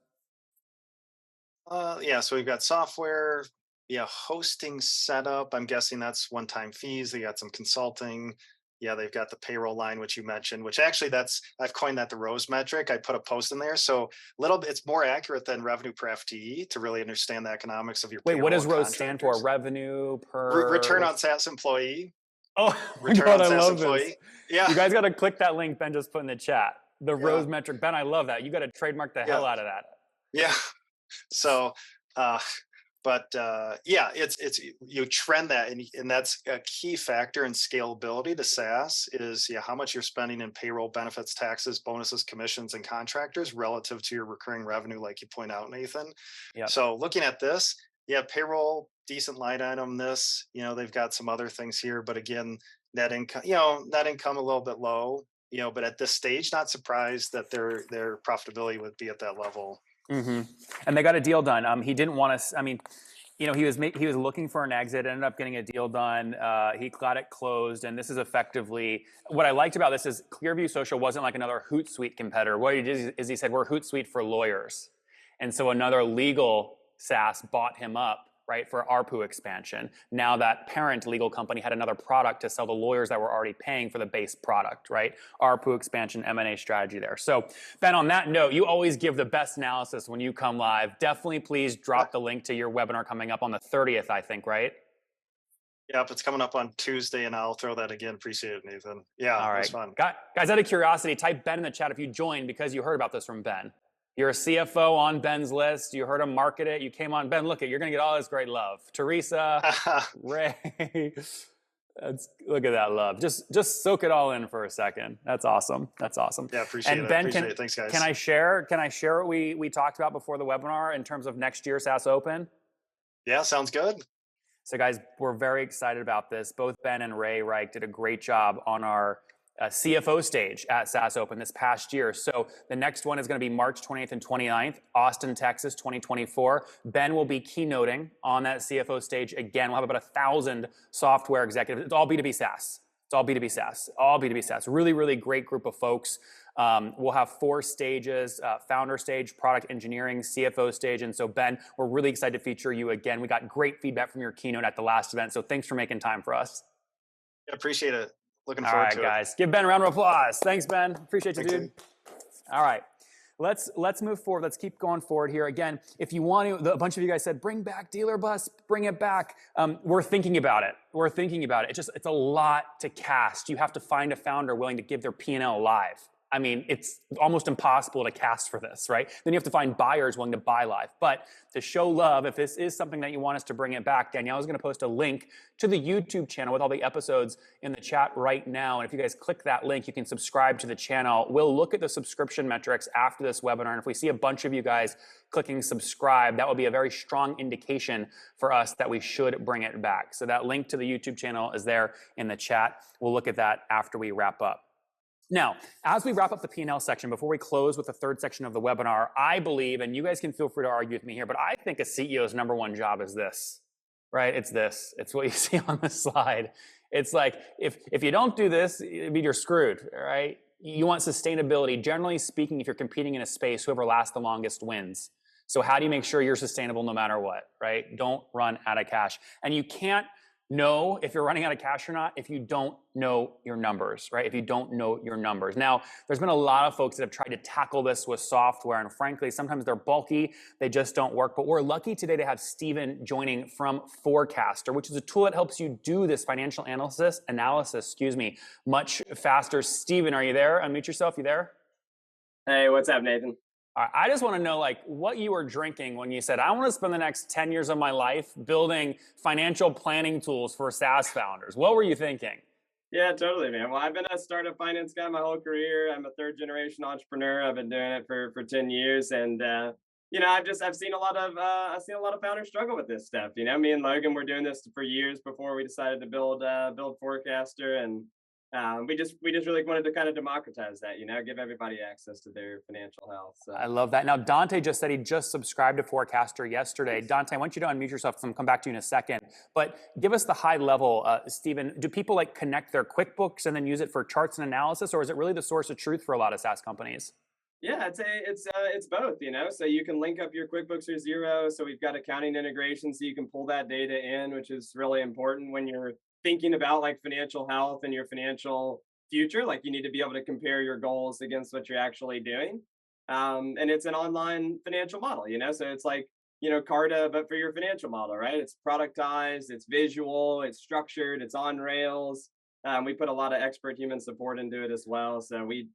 Yeah, so we've got software, hosting setup. I'm guessing that's one-time fees. They got some consulting. Yeah, they've got the payroll line, which you mentioned, which actually I've coined that the ROSE metric. I put a post in there. So it's more accurate than revenue per FTE to really understand the economics of your payroll.
Wait, what does ROSE stand for? Revenue per?
Return on SaaS employee.
Oh,
return on SaaS employee. This. Yeah.
You guys got to click that link Ben just put in the chat. The ROSE metric. Ben, I love that. You got to trademark the hell out of that.
Yeah. So, it's you trend that, and that's a key factor in scalability to SaaS is how much you're spending in payroll, benefits, taxes, bonuses, commissions, and contractors relative to your recurring revenue, like you point out, Nathan. Yeah. So looking at this, payroll, decent line item. This, they've got some other things here, but again, net income a little bit low. But at this stage, not surprised that their profitability would be at that level.
And they got a deal done. He didn't want us. I mean, he was looking for an exit. Ended up getting a deal done. He got it closed, and this is effectively what I liked about this is Clearview Social wasn't like another Hootsuite competitor. What he did is he said we're Hootsuite for lawyers, and so another legal SaaS bought him up. Right, for ARPU expansion. Now that parent legal company had another product to sell the lawyers that were already paying for the base product, right? ARPU expansion, M&A strategy there. So Ben, on that note, you always give the best analysis when you come live. Definitely please drop the link to your webinar coming up on the 30th, I think, right?
Yep, it's coming up on Tuesday, and I'll throw that again. Appreciate it, Nathan. Yeah,
all right.
It was fun.
Guys, out of curiosity, type Ben in the chat if you joined because you heard about this from Ben. You're a CFO on Ben's list. You heard him market it. You came on. Ben, look, you're going to get all this great love. Teresa, Ray. Look at that love. Just soak it all in for a second. That's awesome. That's awesome.
Yeah, appreciate it.
Ben,
appreciate it. Thanks, guys.
Can I share what we talked about before the webinar in terms of next year's SaaS Open?
Yeah, sounds good.
So guys, we're very excited about this. Both Ben and Ray Reich did a great job on our CFO stage at SaaS Open this past year. So the next one is going to be March 28th and 29th, Austin, Texas, 2024. Ben will be keynoting on that CFO stage again. We'll have about 1,000 software executives. It's all B2B SaaS. It's all B2B SaaS. All B2B SaaS. Really, really great group of folks. We'll have 4 stages: founder stage, product engineering, CFO stage. And so, Ben, we're really excited to feature you again. We got great feedback from your keynote at the last event. So thanks for making time for us.
I appreciate it. Looking
All
forward
right,
to it.
guys. Give Ben a round of applause. Thanks, Ben. Appreciate you,
Thanks,
dude. All right. Let's move forward. Let's keep going forward here. Again, if you want to, a bunch of you guys said, bring back Dealer Bus, bring it back. We're thinking about it. We're thinking about it. It's a lot to cast. You have to find a founder willing to give their P&L live. I mean, it's almost impossible to cast for this, right? Then you have to find buyers willing to buy live. But to show love, if this is something that you want us to bring it back, Danielle is going to post a link to the YouTube channel with all the episodes in the chat right now. And if you guys click that link, you can subscribe to the channel. We'll look at the subscription metrics after this webinar. And if we see a bunch of you guys clicking subscribe, that will be a very strong indication for us that we should bring it back. So that link to the YouTube channel is there in the chat. We'll look at that after we wrap up. Now, as we wrap up the P&L section, before we close with the third section of the webinar, I believe, and you guys can feel free to argue with me here, but I think a CEO's number one job is this, right? It's this. It's what you see on the slide. It's like, if you don't do this, you're screwed, right? You want sustainability. Generally speaking, if you're competing in a space, whoever lasts the longest wins. So how do you make sure you're sustainable no matter what, right? Don't run out of cash. And you can't know if you're running out of cash or not if you don't know your numbers, right? If you don't know your numbers. Now, there's been a lot of folks that have tried to tackle this with software, and frankly, sometimes they're bulky, they just don't work. But we're lucky today to have Steven joining from Forecaster, which is a tool that helps you do this financial analysis, much faster. Steven, are you there? Unmute yourself, you there?
Hey, what's up, Nathan?
I just want to know, like, what you were drinking when you said, I want to spend the next 10 years of my life building financial planning tools for SaaS founders. What were you thinking?
Yeah, totally, man. Well, I've been a startup finance guy my whole career. I'm a third generation entrepreneur. I've been doing it for 10 years. And, I've seen a lot of founders struggle with this stuff. You know, me and Logan were doing this for years before we decided to build Forecaster. And we just really wanted to kind of democratize that, give everybody access to their financial health. So.
I love that. Now, Dante just said he just subscribed to Forecaster yesterday. Dante, I want you to unmute yourself because I'm going to come back to you in a second. But give us the high level, Steven. Do people like connect their QuickBooks and then use it for charts and analysis, or is it really the source of truth for a lot of SaaS companies?
Yeah, it's both, So you can link up your QuickBooks or Xero. So we've got accounting integration, so you can pull that data in, which is really important when you're thinking about like financial health and your financial future. Like you need to be able to compare your goals against what you're actually doing. And it's an online financial model, So it's like, Carta, but for your financial model, right? It's productized, it's visual, it's structured, it's on rails. We put a lot of expert human support into it as well. So we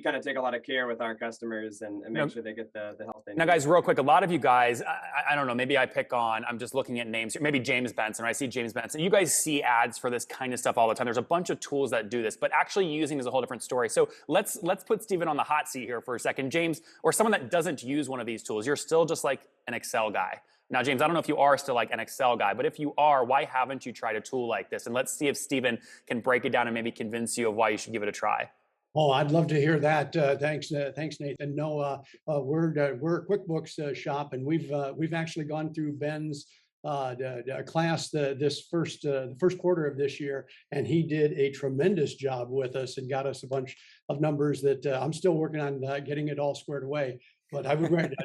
kind of take a lot of care with our customers and make sure they get the help they need.
Now, guys, real quick, a lot of you guys, I don't know, maybe I'm just looking at names here. Maybe James Benson, right? I see James Benson. You guys see ads for this kind of stuff all the time. There's a bunch of tools that do this, but actually using is a whole different story. So let's put Steven on the hot seat here for a second. James, or someone that doesn't use one of these tools, you're still just like an Excel guy. Now, James, I don't know if you are still like an Excel guy, but if you are, why haven't you tried a tool like this? And let's see if Steven can break it down and maybe convince you of why you should give it a try.
Oh, I'd love to hear that. Thanks, Nathan. No, we're a QuickBooks shop, and we've actually gone through Ben's class the first quarter of this year, and he did a tremendous job with us and got us a bunch of numbers that I'm still working on getting it all squared away. But I would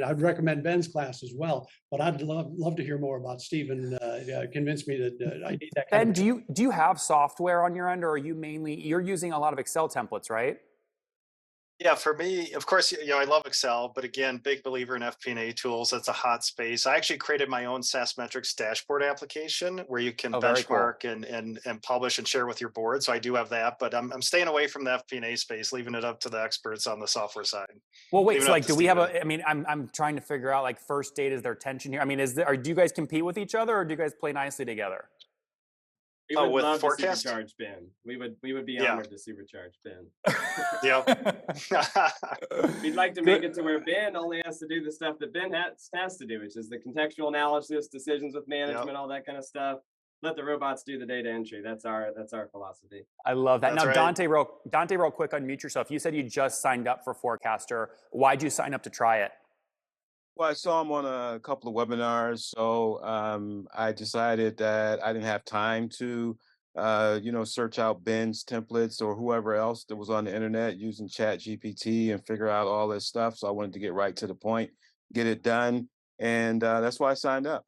I'd recommend Ben's class as well. But I'd love to hear more about Steven. Convince me that I need that.
Ben, do you have software on your end, or are you you're using a lot of Excel templates, right?
Yeah, for me, of course, I love Excel, but again, big believer in FP&A tools. That's a hot space. I actually created my own SaaS metrics dashboard application where you can benchmark and publish and share with your board. So I do have that, but I'm staying away from the FP&A space, leaving it up to the experts on the software side.
Well, wait, so like, do we have I'm trying to figure out like first date is there tension here? I mean, do you guys compete with each other, or do you guys play nicely together?
We would love to supercharge Ben. We would be honored to supercharge Ben. We'd like to make it to where Ben only has to do the stuff that Ben has to do, which is the contextual analysis, decisions with management, all that kind of stuff. Let the robots do the data entry. That's our philosophy.
I love that.
That's
now,
right.
Dante, real quick, unmute yourself. You said you just signed up for Forecaster. Why'd you sign up to try it?
Well, I saw him on a couple of webinars, so I decided that I didn't have time to search out Ben's templates or whoever else that was on the internet using Chat GPT and figure out all this stuff. So I wanted to get right to the point, get it done. And that's why I signed up,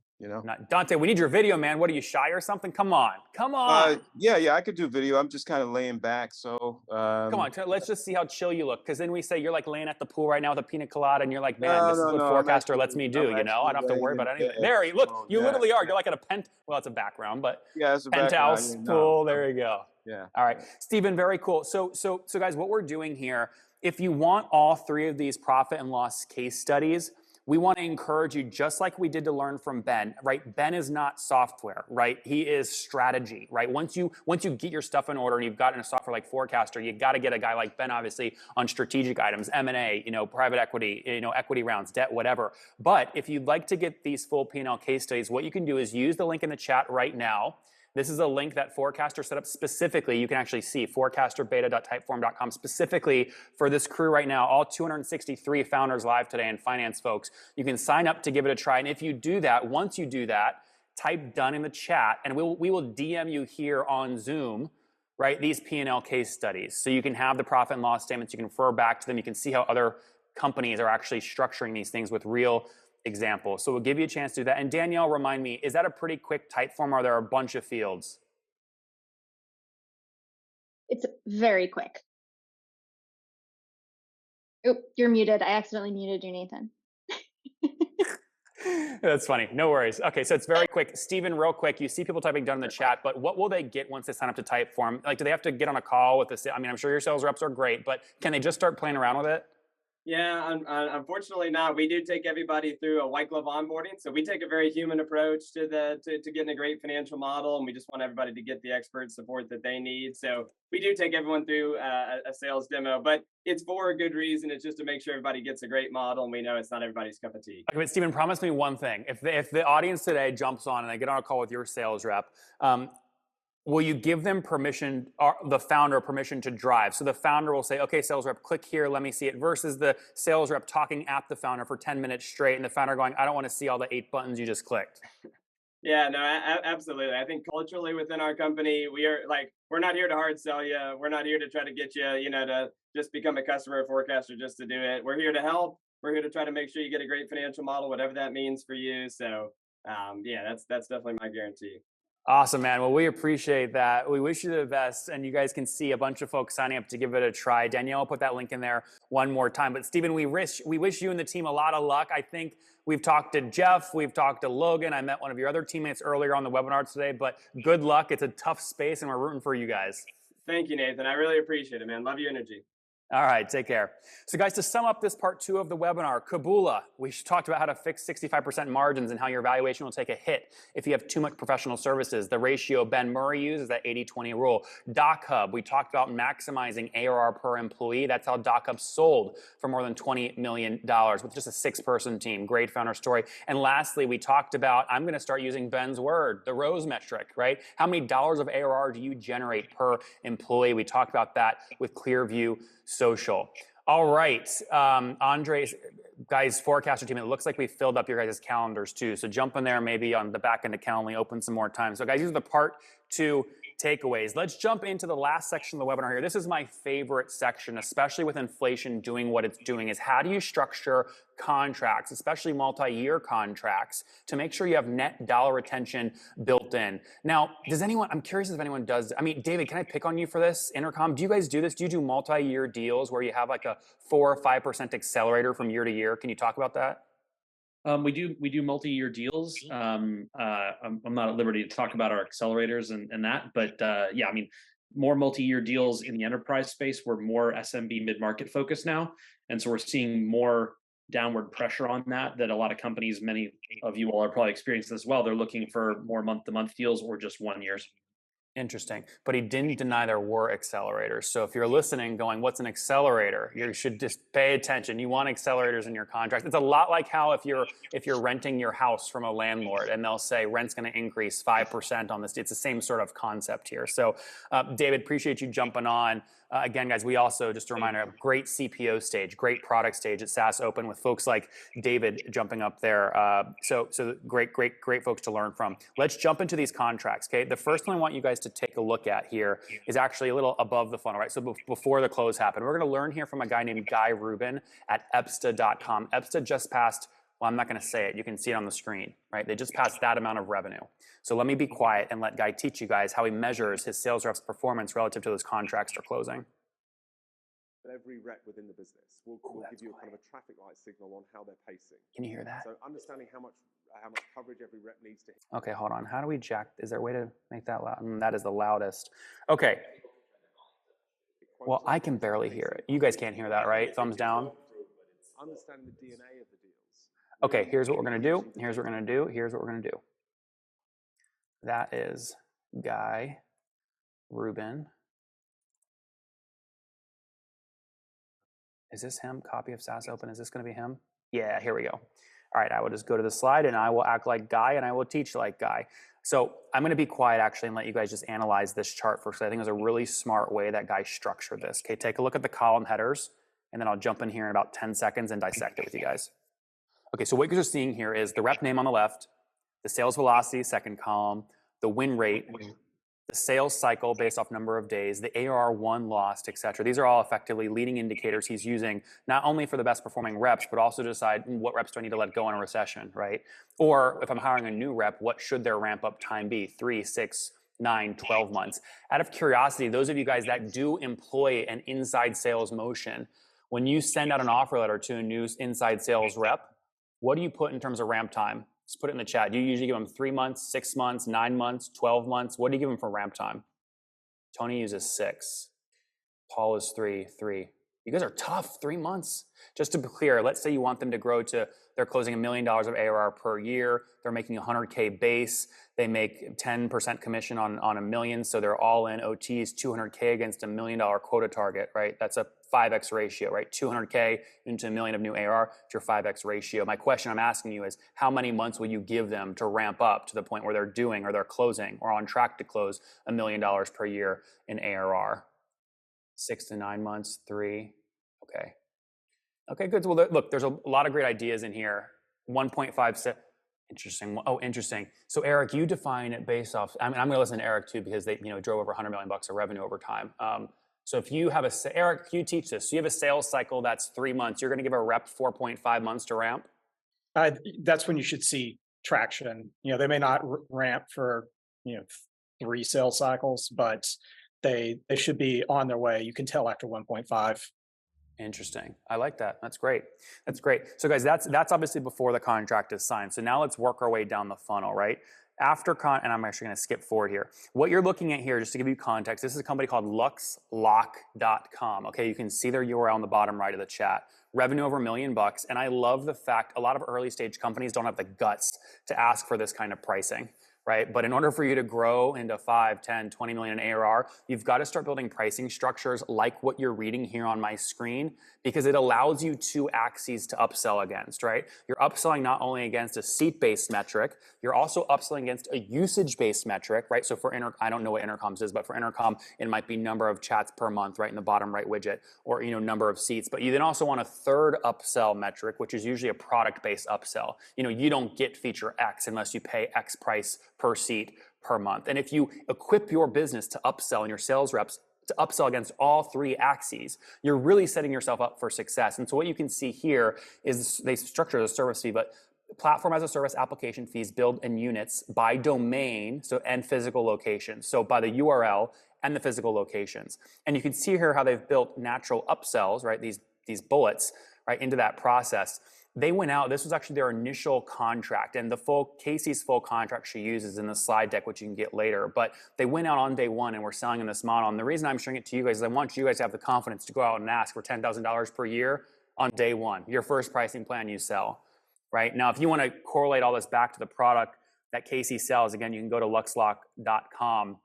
Dante, we need your video, man. What, are you shy or something? Come on. Come on.
Yeah, I could do video. I'm just kind of laying back. So
Come on, let's just see how chill you look. Because then we say you're like laying at the pool right now with a pina colada, and you're like, man, this is what Forecaster lets me do. I don't have to worry about anything. There, look, you literally are. You're like at a well, it's a background, but
it's a
penthouse pool. There you go.
Yeah.
All right, Stephen, very cool. So guys, what we're doing here, if you want all three of these profit and loss case studies, we want to encourage you, just like we did to learn from Ben, right? Ben is not software, right? He is strategy, right? Once you get your stuff in order and you've gotten a software like Forecaster, you got to get a guy like Ben, obviously, on strategic items, M&A, private equity, equity rounds, debt, whatever. But if you'd like to get these full P&L case studies, what you can do is use the link in the chat right now. This is a link that Forecaster set up specifically. You can actually see forecasterbeta.typeform.com specifically for this crew right now, all 263 founders live today and finance folks. You can sign up to give it a try. And if you do that, once you do that, type done in the chat and we will DM you here on Zoom, right, these P&L case studies. So you can have the profit and loss statements. You can refer back to them. You can see how other companies are actually structuring these things with real example. So we'll give you a chance to do that. And Danielle, remind me, is that a pretty quick type form or are there a bunch of fields?
It's very quick. Oh, you're muted. I accidentally muted you, Nathan.
That's funny. No worries. Okay, so it's very quick. Stephen, real quick, you see people typing done in the chat, but what will they get once they sign up to Typeform? Like, do they have to get on a call with this? I mean, I'm sure your sales reps are great, but can they just start playing around with it?
Yeah, unfortunately not. We do take everybody through a white glove onboarding. So we take a very human approach to getting a great financial model, and we just want everybody to get the expert support that they need. So we do take everyone through a sales demo, but it's for a good reason. It's just to make sure everybody gets a great model, and we know it's not everybody's cup of tea.
Okay, but Stephen, promise me one thing. If the audience today jumps on and they get on a call with your sales rep, will you give them permission, or the founder permission to drive? So the founder will say, okay, sales rep, click here, let me see it, versus the sales rep talking at the founder for 10 minutes straight and the founder going, I don't want to see all the 8 buttons you just clicked.
Yeah, no, absolutely. I think culturally within our company, we're not here to hard sell you. We're not here to try to get you, to just become a customer of Forecaster just to do it. We're here to help. We're here to try to make sure you get a great financial model, whatever that means for you. So yeah, that's definitely my guarantee.
Awesome, man. Well, we appreciate that. We wish you the best, and you guys can see a bunch of folks signing up to give it a try. Danielle will put that link in there one more time. But Stephen, we wish you and the team a lot of luck. I think we've talked to Jeff, we've talked to Logan. I met one of your other teammates earlier on the webinar today, but good luck. It's a tough space, and we're rooting for you guys.
Thank you, Nathan. I really appreciate it, man. Love your energy.
All right, take care. So guys, to sum up this part 2 of the webinar, Kabula, we talked about how to fix 65% margins and how your valuation will take a hit if you have too much professional services. The ratio Ben Murray uses, that 80-20 rule. DocHub, we talked about maximizing ARR per employee. That's how DocHub sold for more than $20 million with just a 6-person team. Great founder story. And lastly, we talked about, I'm going to start using Ben's word, the ROSE metric, right? How many dollars of ARR do you generate per employee? We talked about that with Clearview Social. All right, Andres, guys, Forecaster team, it looks like we filled up your guys' calendars too. So jump in there, maybe on the back end of Calendly, open some more time. So guys, these are the part 2 takeaways. Let's jump into the last section of the webinar here. This is my favorite section, especially with inflation doing what it's doing, is how do you structure contracts, especially multi-year contracts, to make sure you have net dollar retention built in. Now, I'm curious if anyone does, David, can I pick on you for this? Intercom, do you guys do this? Do you do multi-year deals where you have like a 4 or 5% accelerator from year to year? Can you talk about that?
We do multi-year deals. I'm not at liberty to talk about our accelerators and that, but yeah, more multi-year deals in the enterprise space. We're more SMB mid-market focused now, and so we're seeing more downward pressure on that a lot of companies, many of you all are probably experiencing as well. They're looking for more month-to-month deals or just 1 years.
Interesting. But he didn't deny there were accelerators. So if you're listening going, what's an accelerator? You should just pay attention. You want accelerators in your contract. It's a lot like how if you're renting your house from a landlord and they'll say rent's going to increase 5% on this. It's the same sort of concept here. So David, appreciate you jumping on. Again, guys, we also, just a reminder, have a great CPO stage, great product stage at SaaS Open with folks like David jumping up there. So great folks to learn from. Let's jump into these contracts, okay? The first one I want you guys guys to take a look at here is actually a little above the funnel, right? So before the close happened, we're going to learn here from a guy named Guy Rubin at epsta.com. Epsta just passed, well, I'm not going to say it. You can see it on the screen, right? They just passed that amount of revenue. So let me be quiet and let Guy teach you guys how he measures his sales reps' performance relative to those contracts they're closing.
Every rep within the business will give you a kind of a traffic light signal on how they're pacing.
Can you hear that?
So understanding how much coverage every rep needs to hit.
Okay, hold on. How do we jack? Is there a way to make that loud? That is the loudest. Okay. Well, I can barely hear it. You guys can't hear that, right? Thumbs down.
Understanding the DNA of the deals.
Okay, here's what we're going to do. Here's what we're going to do. Here's what we're going to do. That is Guy Rubin. Is this him? Copy of SaaS open. Is this going to be him? Yeah, here we go. All right, I will just go to the slide and I will act like Guy and I will teach like Guy. So I'm going to be quiet actually and let you guys just analyze this chart first. I think it was a really smart way that Guy structured this. Okay, take a look at the column headers and then I'll jump in here in about 10 seconds and dissect it with you guys. Okay, so what you're seeing here is the rep name on the left, the sales velocity, second column, the win rate, the sales cycle based off number of days, the ARR won, lost, et cetera. These are all effectively leading indicators he's using not only for the best performing reps, but also to decide what reps do I need to let go in a recession, right? Or if I'm hiring a new rep, what should their ramp up time be? 3, 6, 9, 12 months. Out of curiosity, those of you guys that do employ an inside sales motion, when you send out an offer letter to a new inside sales rep, what do you put in terms of ramp time? Just put it in the chat. Do you usually give them 3 months, 6 months, 9 months, 12 months? What do you give them for ramp time? Tony uses 6. Paul is 3. You guys are tough, 3 months. Just to be clear, let's say you want them to grow to, they're closing $1 million of ARR per year. They're making 100K base. They make 10% commission on $1 million. So they're all in OTs, 200K against $1 million quota target, right? That's a 5x ratio, right? 200K into $1 million of new ARR, it's your 5x ratio. My question I'm asking you is how many months will you give them to ramp up to the point where they're doing or they're closing or on track to close $1 million per year in ARR? 6 to 9 months, 3. Okay. Okay, good. Well, look, there's a lot of great ideas in here. 1.5. Interesting. Oh, interesting. So Eric, you define it based off, I'm going to listen to Eric too, because they, drove over $100 million of revenue over time. So if you have Eric, you teach this. So you have a sales cycle that's 3 months. You're going to give a rep 4.5 months to ramp?
That's when you should see traction. They may not ramp for, 3 sales cycles, but they should be on their way. You can tell after 1.5.
Interesting. I like that. That's great. That's great. So guys, that's obviously before the contract is signed. So now let's work our way down the funnel, right? And I'm actually going to skip forward here. What you're looking at here, just to give you context, this is a company called luxlock.com. Okay, you can see their URL on the bottom right of the chat. Revenue over $1 million. And I love the fact a lot of early stage companies don't have the guts to ask for this kind of pricing. Right? But in order for you to grow into 5, 10, 20 million in ARR, you've got to start building pricing structures like what you're reading here on my screen, because it allows you 2 axes to upsell against, right? You're upselling not only against a seat-based metric, you're also upselling against a usage-based metric, right? So for I don't know what intercoms is, but for intercom, it might be number of chats per month, right? In the bottom right widget, or, number of seats. But you then also want a third upsell metric, which is usually a product-based upsell. You don't get feature X unless you pay X price per seat per month. And if you equip your business to upsell and your sales reps to upsell against all 3 axes, you're really setting yourself up for success. And so what you can see here is they structure the service fee, but platform as a service application fees billed in units by domain, and physical locations. So by the URL and the physical locations. And you can see here how they've built natural upsells, right? These bullets, right, into that process. They went out, this was actually their initial contract, and Casey's full contract she uses in the slide deck, which you can get later, but they went out on day 1 and were selling in this model. And the reason I'm showing it to you guys is I want you guys to have the confidence to go out and ask for $10,000 per year on day 1, your first pricing plan you sell, right? Now, if you want to correlate all this back to the product that Casey sells, again, you can go to luxlock.com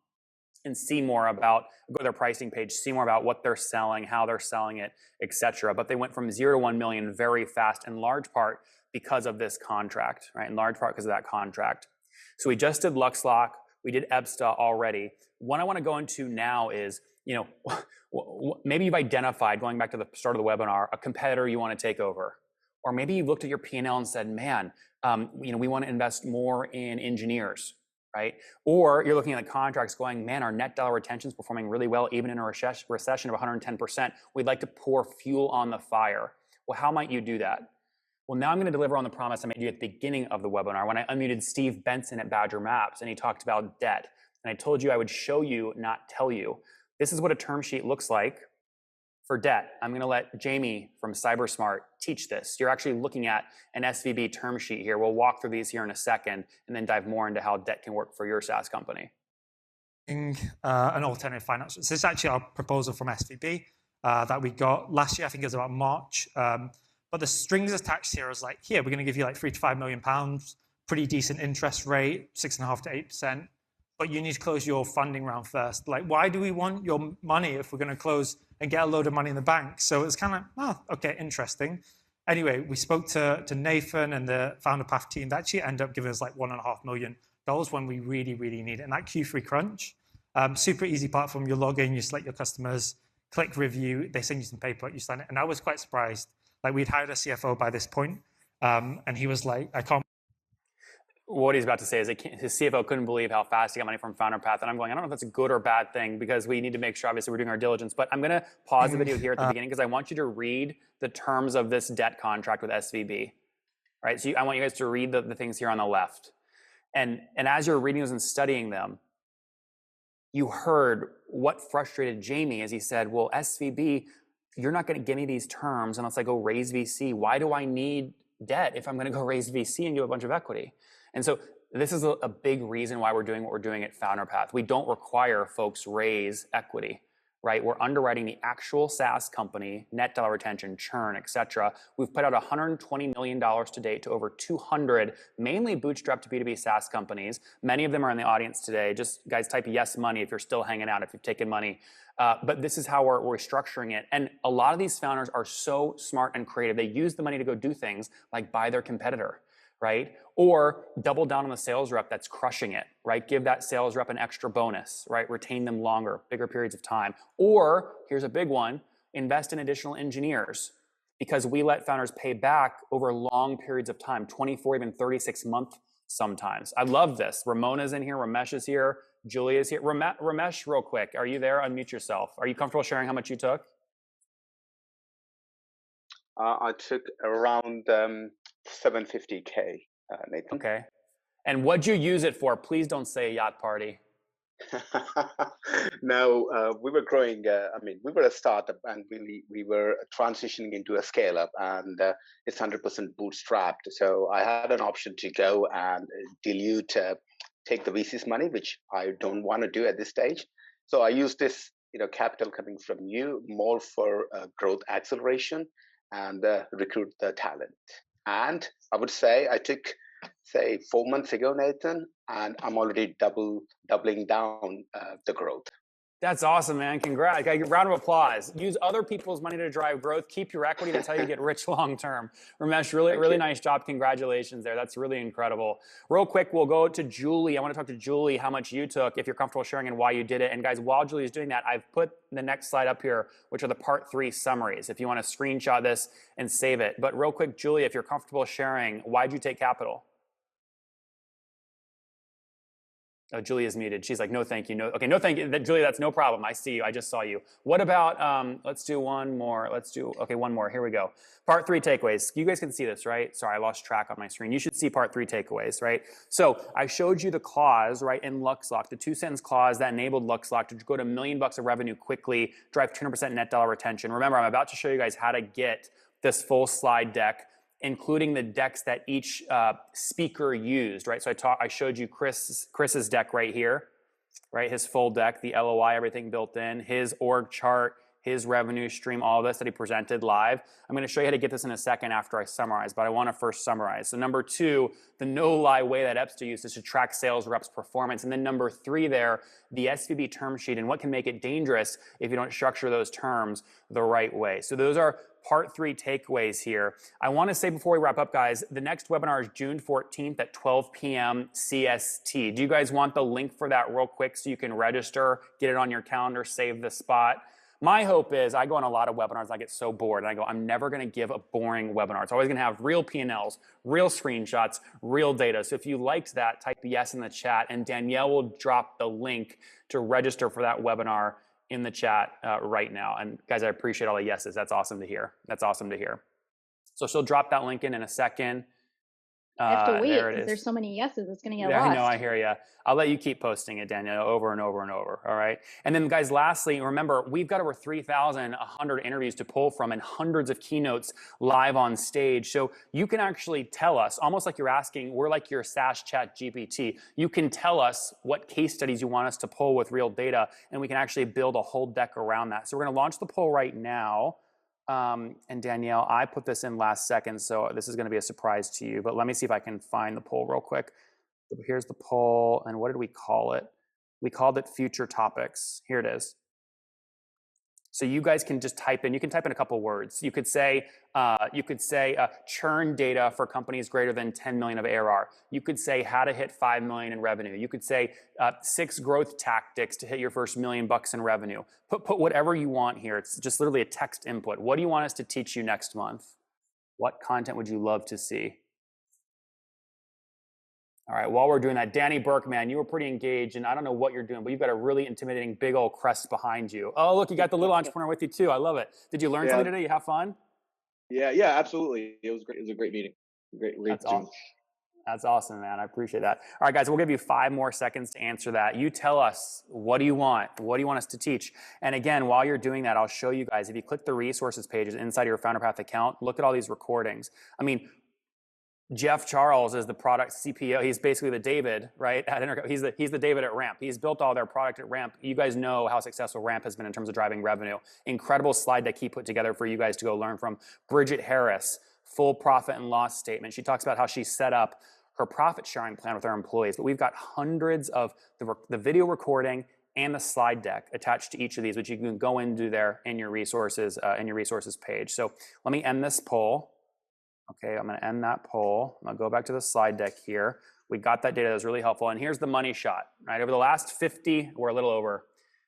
and see more about, go to their pricing page, see more about what they're selling, how they're selling it, etc. But they went from 0 to 1 million very fast, in large part because of this contract, right? In large part because of that contract. So we just did LuxLock, we did Ebsta already. What I want to go into now is, maybe you've identified, going back to the start of the webinar, a competitor you want to take over. Or maybe you've looked at your P&L and said, man, we want to invest more in engineers. right? Or you're looking at the contracts going, man, our net dollar retention is performing really well, even in a recession of 110%. We'd like to pour fuel on the fire. Well, how might you do that? Well, now I'm going to deliver on the promise I made you at the beginning of the webinar when I unmuted Steve Benson at Badger Maps, and he talked about debt. And I told you I would show you, not tell you. This is what a term sheet looks like for debt. I'm going to let Jamie from CyberSmart teach this. You're actually looking at an SVB term sheet here. We'll walk through these here in a second and then dive more into how debt can work for your SaaS company.
An alternative finance. This is actually our proposal from SVB that we got last year. I think it was about March. But the strings attached here is like, here, we're going to give you like £3 to £5 million, pretty decent interest rate, 6.5% to 8%. But you need to close your funding round first. Like, why do we want your money if we're going to close and get a load of money in the bank? So it's kind of, oh, okay, interesting. Anyway, we spoke to Nathan and the Founder Path team. They actually ended up giving us like $1.5 million when we really, really need it. And that Q3 crunch, super easy platform. You log in, you select your customers, click review, they send you some paper, you sign it. And I was quite surprised. Like, we'd hired a CFO by this point, and he was like, I can't.
What he's about to say is his CFO couldn't believe how fast he got money from Founder Path. And I'm going, I don't know if that's a good or bad thing, because we need to make sure, obviously, we're doing our diligence. But I'm going to pause the video here at the beginning because I want you to read the terms of this debt contract with SVB. Right? So I want you guys to read the things here on the left. And as you're reading those and studying them, you heard what frustrated Jamie as he said, well, SVB, you're not going to give me these terms unless I go raise VC. Why do I need debt if I'm going to go raise VC and do a bunch of equity? And so this is a big reason why we're doing what we're doing at Founder Path. We don't require folks raise equity, right? We're underwriting the actual SaaS company, net dollar retention, churn, et cetera. We've put out $120 million to date to over 200, mainly bootstrapped B2B SaaS companies. Many of them are in the audience today. Just guys type yes money if you're still hanging out, if you've taken money. But this is how we're structuring it. And a lot of these founders are so smart and creative. They use the money to go do things like buy their competitor, right? Or double down on the sales rep that's crushing it, right? Give that sales rep an extra bonus, right? Retain them longer, bigger periods of time. Or, here's a big one, invest in additional engineers, because we let founders pay back over long periods of time, 24, even 36 months sometimes. I love this. Ramona's in here, Ramesh is here, Julia's here. Ramesh, real quick, are you there? Unmute yourself. Are you comfortable sharing how much you took?
I took around 750K, Nathan.
Okay. And what'd you use it for? Please don't say a yacht party.
No, we were growing. I mean, we were a startup, and we were transitioning into a scale up, and it's 100% bootstrapped. So I had an option to go and dilute, take the VC's money, which I don't want to do at this stage. So I used this, capital coming from you more for growth acceleration and recruit the talent. And I would say I took, 4 months ago, Nathan, and I'm already doubling down the growth.
That's awesome, man. Congrats. Okay, round of applause. Use other people's money to drive growth. Keep your equity. That's how you get rich long term. Ramesh, really nice job. Congratulations there. That's really incredible. Real quick, we'll go to Julie. I want to talk to Julie how much you took, if you're comfortable sharing, and why you did it. And guys, while Julie's doing that, I've put the next slide up here, which are the part 3 summaries, if you want to screenshot this and save it. But real quick, Julie, if you're comfortable sharing, why'd you take capital? Oh, Julie is muted. She's like, no, thank you. No, okay, no, thank you. Julie, that's no problem. I see you. I just saw you. What about, let's do one more. Okay, one more. Here we go. Part 3 takeaways. You guys can see this, right? Sorry, I lost track on my screen. You should see part 3 takeaways, right? So I showed you the clause, right, in LuxLock, the 2-sentence clause that enabled LuxLock to go to $1 million of revenue quickly, drive 200% net dollar retention. Remember, I'm about to show you guys how to get this full slide deck, including the decks that each speaker used, right? So I showed you Chris's deck right here, right? His full deck, the LOI, everything built in, his org chart, his revenue stream, all of this that he presented live. I'm going to show you how to get this in a second after I summarize, but I want to first summarize. So number 2, the no-lie way that Epsta used is to track sales reps' performance. And then number 3 there, the SVB term sheet and what can make it dangerous if you don't structure those terms the right way. So those are part 3 takeaways here. I want to say before we wrap up, guys, the next webinar is June 14th at 12 p.m. CST. Do you guys want the link for that real quick so you can register, get it on your calendar, save the spot? My hope is I go on a lot of webinars. I get so bored and I go, I'm never going to give a boring webinar. It's always going to have real P&Ls, real screenshots, real data. So if you liked that, type yes in the chat and Danielle will drop the link to register for that webinar in the chat right now. And guys, I appreciate all the yeses. That's awesome to hear. That's awesome to hear. So she'll drop that link in a second.
I have to wait
there it
because
is.
there's so many yeses. It's going to get
Yeah,
lost.
I know, I hear you. I'll let you keep posting it, Danielle, over and over and over, all right? And then, guys, lastly, remember, we've got over 3,100 interviews to pull from and hundreds of keynotes live on stage. So you can actually tell us, almost like you're asking, we're like your SaaS chat GPT. You can tell us what case studies you want us to pull with real data, and we can actually build a whole deck around that. So we're going to launch the poll right now. And Danielle, I put this in last second, so this is going to be a surprise to you, but let me see if I can find the poll real quick. So here's the poll, and what did we call it? We called it future topics. Here it is. So you guys can just type in, you can type in a couple words. You could say churn data for companies greater than 10 million of ARR. You could say how to hit 5 million in revenue. You could say 6 growth tactics to hit your first $1 million in revenue. Put whatever you want here. It's just literally a text input. What do you want us to teach you next month? What content would you love to see? All right, while we're doing that, Danny Burke, man, you were pretty engaged, and I don't know what you're doing, but you've got a really intimidating big old crest behind you. Oh, look, you got the little entrepreneur with you too. I love it. Did you learn something today? You have fun?
Yeah, absolutely. It was great. It was a great meeting. Great
That's awesome. That's awesome, man. I appreciate that. All right, guys, we'll give you 5 more seconds to answer that. You tell us, what do you want? What do you want us to teach? And again, while you're doing that, I'll show you guys, if you click the resources pages inside your Founder Path account, look at all these recordings. I mean, Jeff Charles is the product CPO. He's basically the David, right? He's the David at Ramp. He's built all their product at Ramp. You guys know how successful Ramp has been in terms of driving revenue. Incredible slide deck he put together for you guys to go learn from. Bridget Harris, full profit and loss statement. She talks about how she set up her profit sharing plan with her employees. But we've got hundreds of the video recording and the slide deck attached to each of these, which you can go into there in your resources page. So let me end this poll. Okay, I'm going to end that poll. I'm going to go back to the slide deck here. We got that data that was really helpful. And here's the money shot, right? Over the last 50, or a little over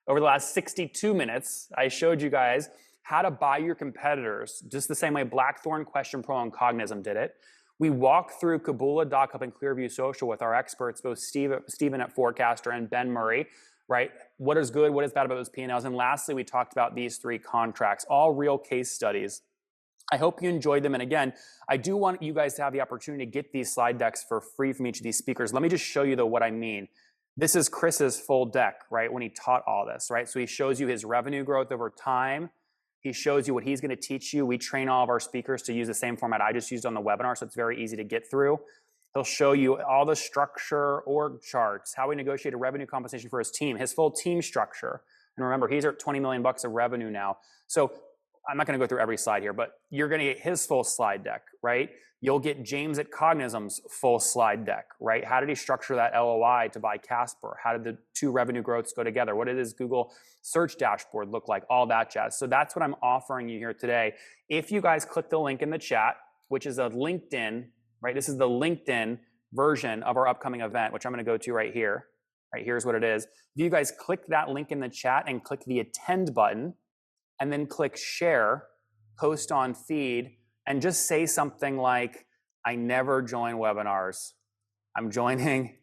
the last 62 minutes, I showed you guys how to buy your competitors, just the same way Blackthorn, Question Pro, and Cognism did it. We walked through Kabula, DocHub, and Clearview Social with our experts, both Stephen at Forecaster and Ben Murray, right? What is good, what is bad about those P&Ls? And lastly, we talked about these 3 contracts, all real case studies. I hope you enjoyed them. And again, I do want you guys to have the opportunity to get these slide decks for free from each of these speakers. Let me just show you what I mean. This is Chris's full deck, right? When he taught all this, right? So he shows you his revenue growth over time. He shows you what he's going to teach you. We train all of our speakers to use the same format I just used on the webinar, so it's very easy to get through. He'll show you all the structure, org charts, how we negotiate a revenue compensation for his team, his full team structure. And remember, he's at 20 million bucks of revenue now. So I'm not going to go through every slide here, but you're going to get his full slide deck, right? You'll get James at Cognism's full slide deck, right? How did he structure that LOI to buy Casper? How did the 2 revenue growths go together? What did his Google search dashboard look like? All that jazz. So that's what I'm offering you here today. If you guys click the link in the chat, which is a LinkedIn, right? This is the LinkedIn version of our upcoming event, which I'm going to go to right here. Right, here's what it is. If you guys click that link in the chat and click the attend button, and then click share, post on feed, and just say something like, I never join webinars. I'm joining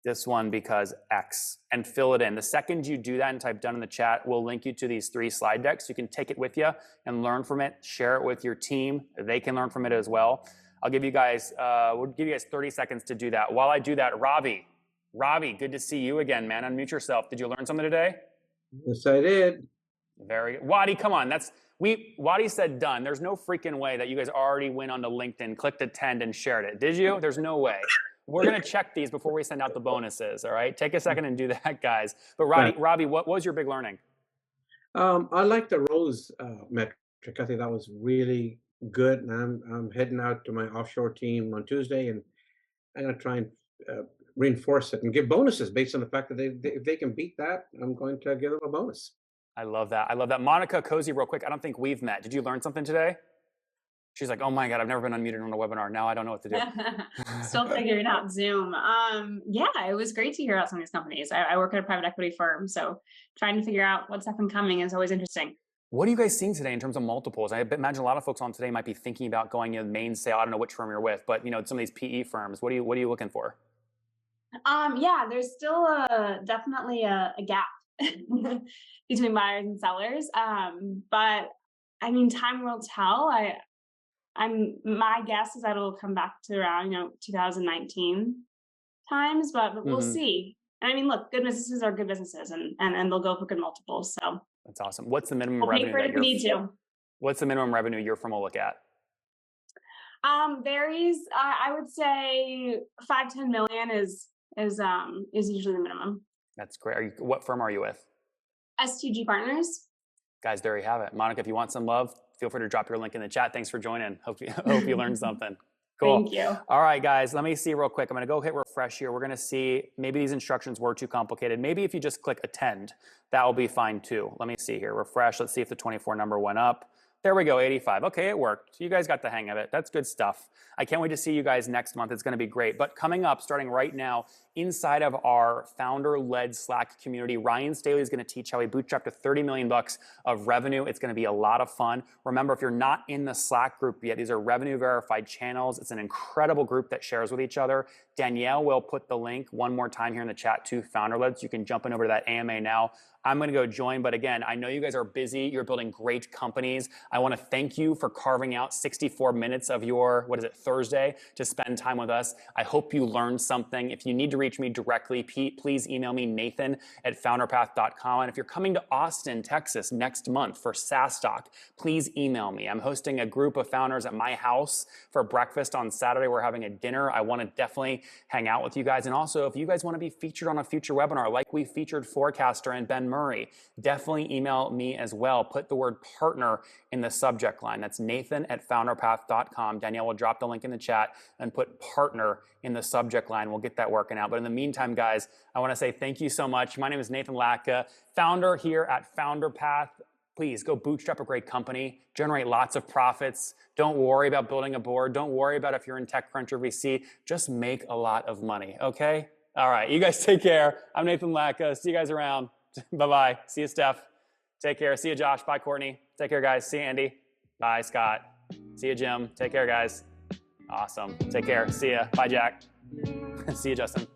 this one because X, and fill it in. The second you do that and type done in the chat, we'll link you to these 3 slide decks. You can take it with you and learn from it, share it with your team. They can learn from it as well. I'll give you guys, we'll give you guys 30 seconds to do that. While I do that, Ravi, good to see you again, man. Unmute yourself. Did you learn something today?
Yes, I did.
Very good. Wadi, come on. Wadi said done. There's no freaking way that you guys already went onto LinkedIn, clicked attend, and shared it. Did you? There's no way. We're going to check these before we send out the bonuses. All right. Take a second and do that, guys. But Ravi, what was your big learning?
I like the ROSE metric. I think that was really good. And I'm heading out to my offshore team on Tuesday, and I'm going to try and reinforce it and give bonuses based on the fact that if they can beat that, I'm going to give them a bonus.
I love that. I love that. Monica Cozy, real quick. I don't think we've met. Did you learn something today? She's like, oh my God, I've never been unmuted on a webinar. Now I don't know what to do.
Still figuring out Zoom. Yeah, it was great to hear about some of these companies. I work at a private equity firm, so trying to figure out what's up and coming is always interesting.
What are you guys seeing today in terms of multiples? I imagine a lot of folks on today might be thinking about going in the main sale. I don't know which firm you're with, but some of these PE firms, what are you looking for?
Yeah, there's still definitely a gap between buyers and sellers. But I mean, time will tell. My guess is that it'll come back to around 2019 times, but we'll see. And I mean, look, good businesses are good businesses, and they'll go for good multiples. So
That's awesome. What's the minimum
we'll pay
revenue
for it
that
if we need to.
What's the minimum revenue your firm will look at?
Varies. I would say 5-10 million is usually the minimum.
That's great. What firm are you with?
STG Partners.
Guys, there you have it. Monica, if you want some love, feel free to drop your link in the chat. Thanks for joining. Hope you learned something. Cool.
Thank you.
All right, guys, let me see real quick. I'm going to go hit refresh here. We're going to see maybe these instructions were too complicated. Maybe if you just click attend, that will be fine too. Let me see here. Refresh. Let's see if the 24 number went up. There we go, 85. Okay, it worked. You guys got the hang of it. That's good stuff. I can't wait to see you guys next month. It's going to be great. But coming up, starting right now, inside of our founder-led Slack community, Ryan Staley is going to teach how he bootstrapped to $30 million of revenue. It's going to be a lot of fun. Remember, if you're not in the Slack group yet, these are revenue-verified channels. It's an incredible group that shares with each other. Danielle will put the link one more time here in the chat to founder-led, so you can jump in over to that AMA now. I'm going to go join, but again, I know you guys are busy. You're building great companies. I want to thank you for carving out 64 minutes of your, Thursday to spend time with us. I hope you learned something. If you need to reach me directly, please email me, nathan@founderpath.com. And if you're coming to Austin, Texas next month for SaaS Talk, please email me. I'm hosting a group of founders at my house for breakfast on Saturday. We're having a dinner. I want to definitely hang out with you guys. And also, if you guys want to be featured on a future webinar, like we featured Forecaster and Ben Murray, definitely email me as well. Put the word partner in the subject line. That's nathan@founderpath.com. Danielle will drop the link in the chat and put partner in the subject line. We'll get that working out. But in the meantime, guys, I want to say thank you so much. My name is Nathan Latka, founder here at FounderPath. Please go bootstrap a great company, generate lots of profits. Don't worry about building a board. Don't worry about if you're in TechCrunch or VC. Just make a lot of money, okay? All right, you guys take care. I'm Nathan Latka. See you guys around. Bye-bye. See you, Steph. Take care. See you, Josh. Bye, Courtney. Take care, guys. See you, Andy. Bye, Scott. See you, Jim. Take care, guys. Awesome. Take care. See ya. Bye, Jack. See you, Justin.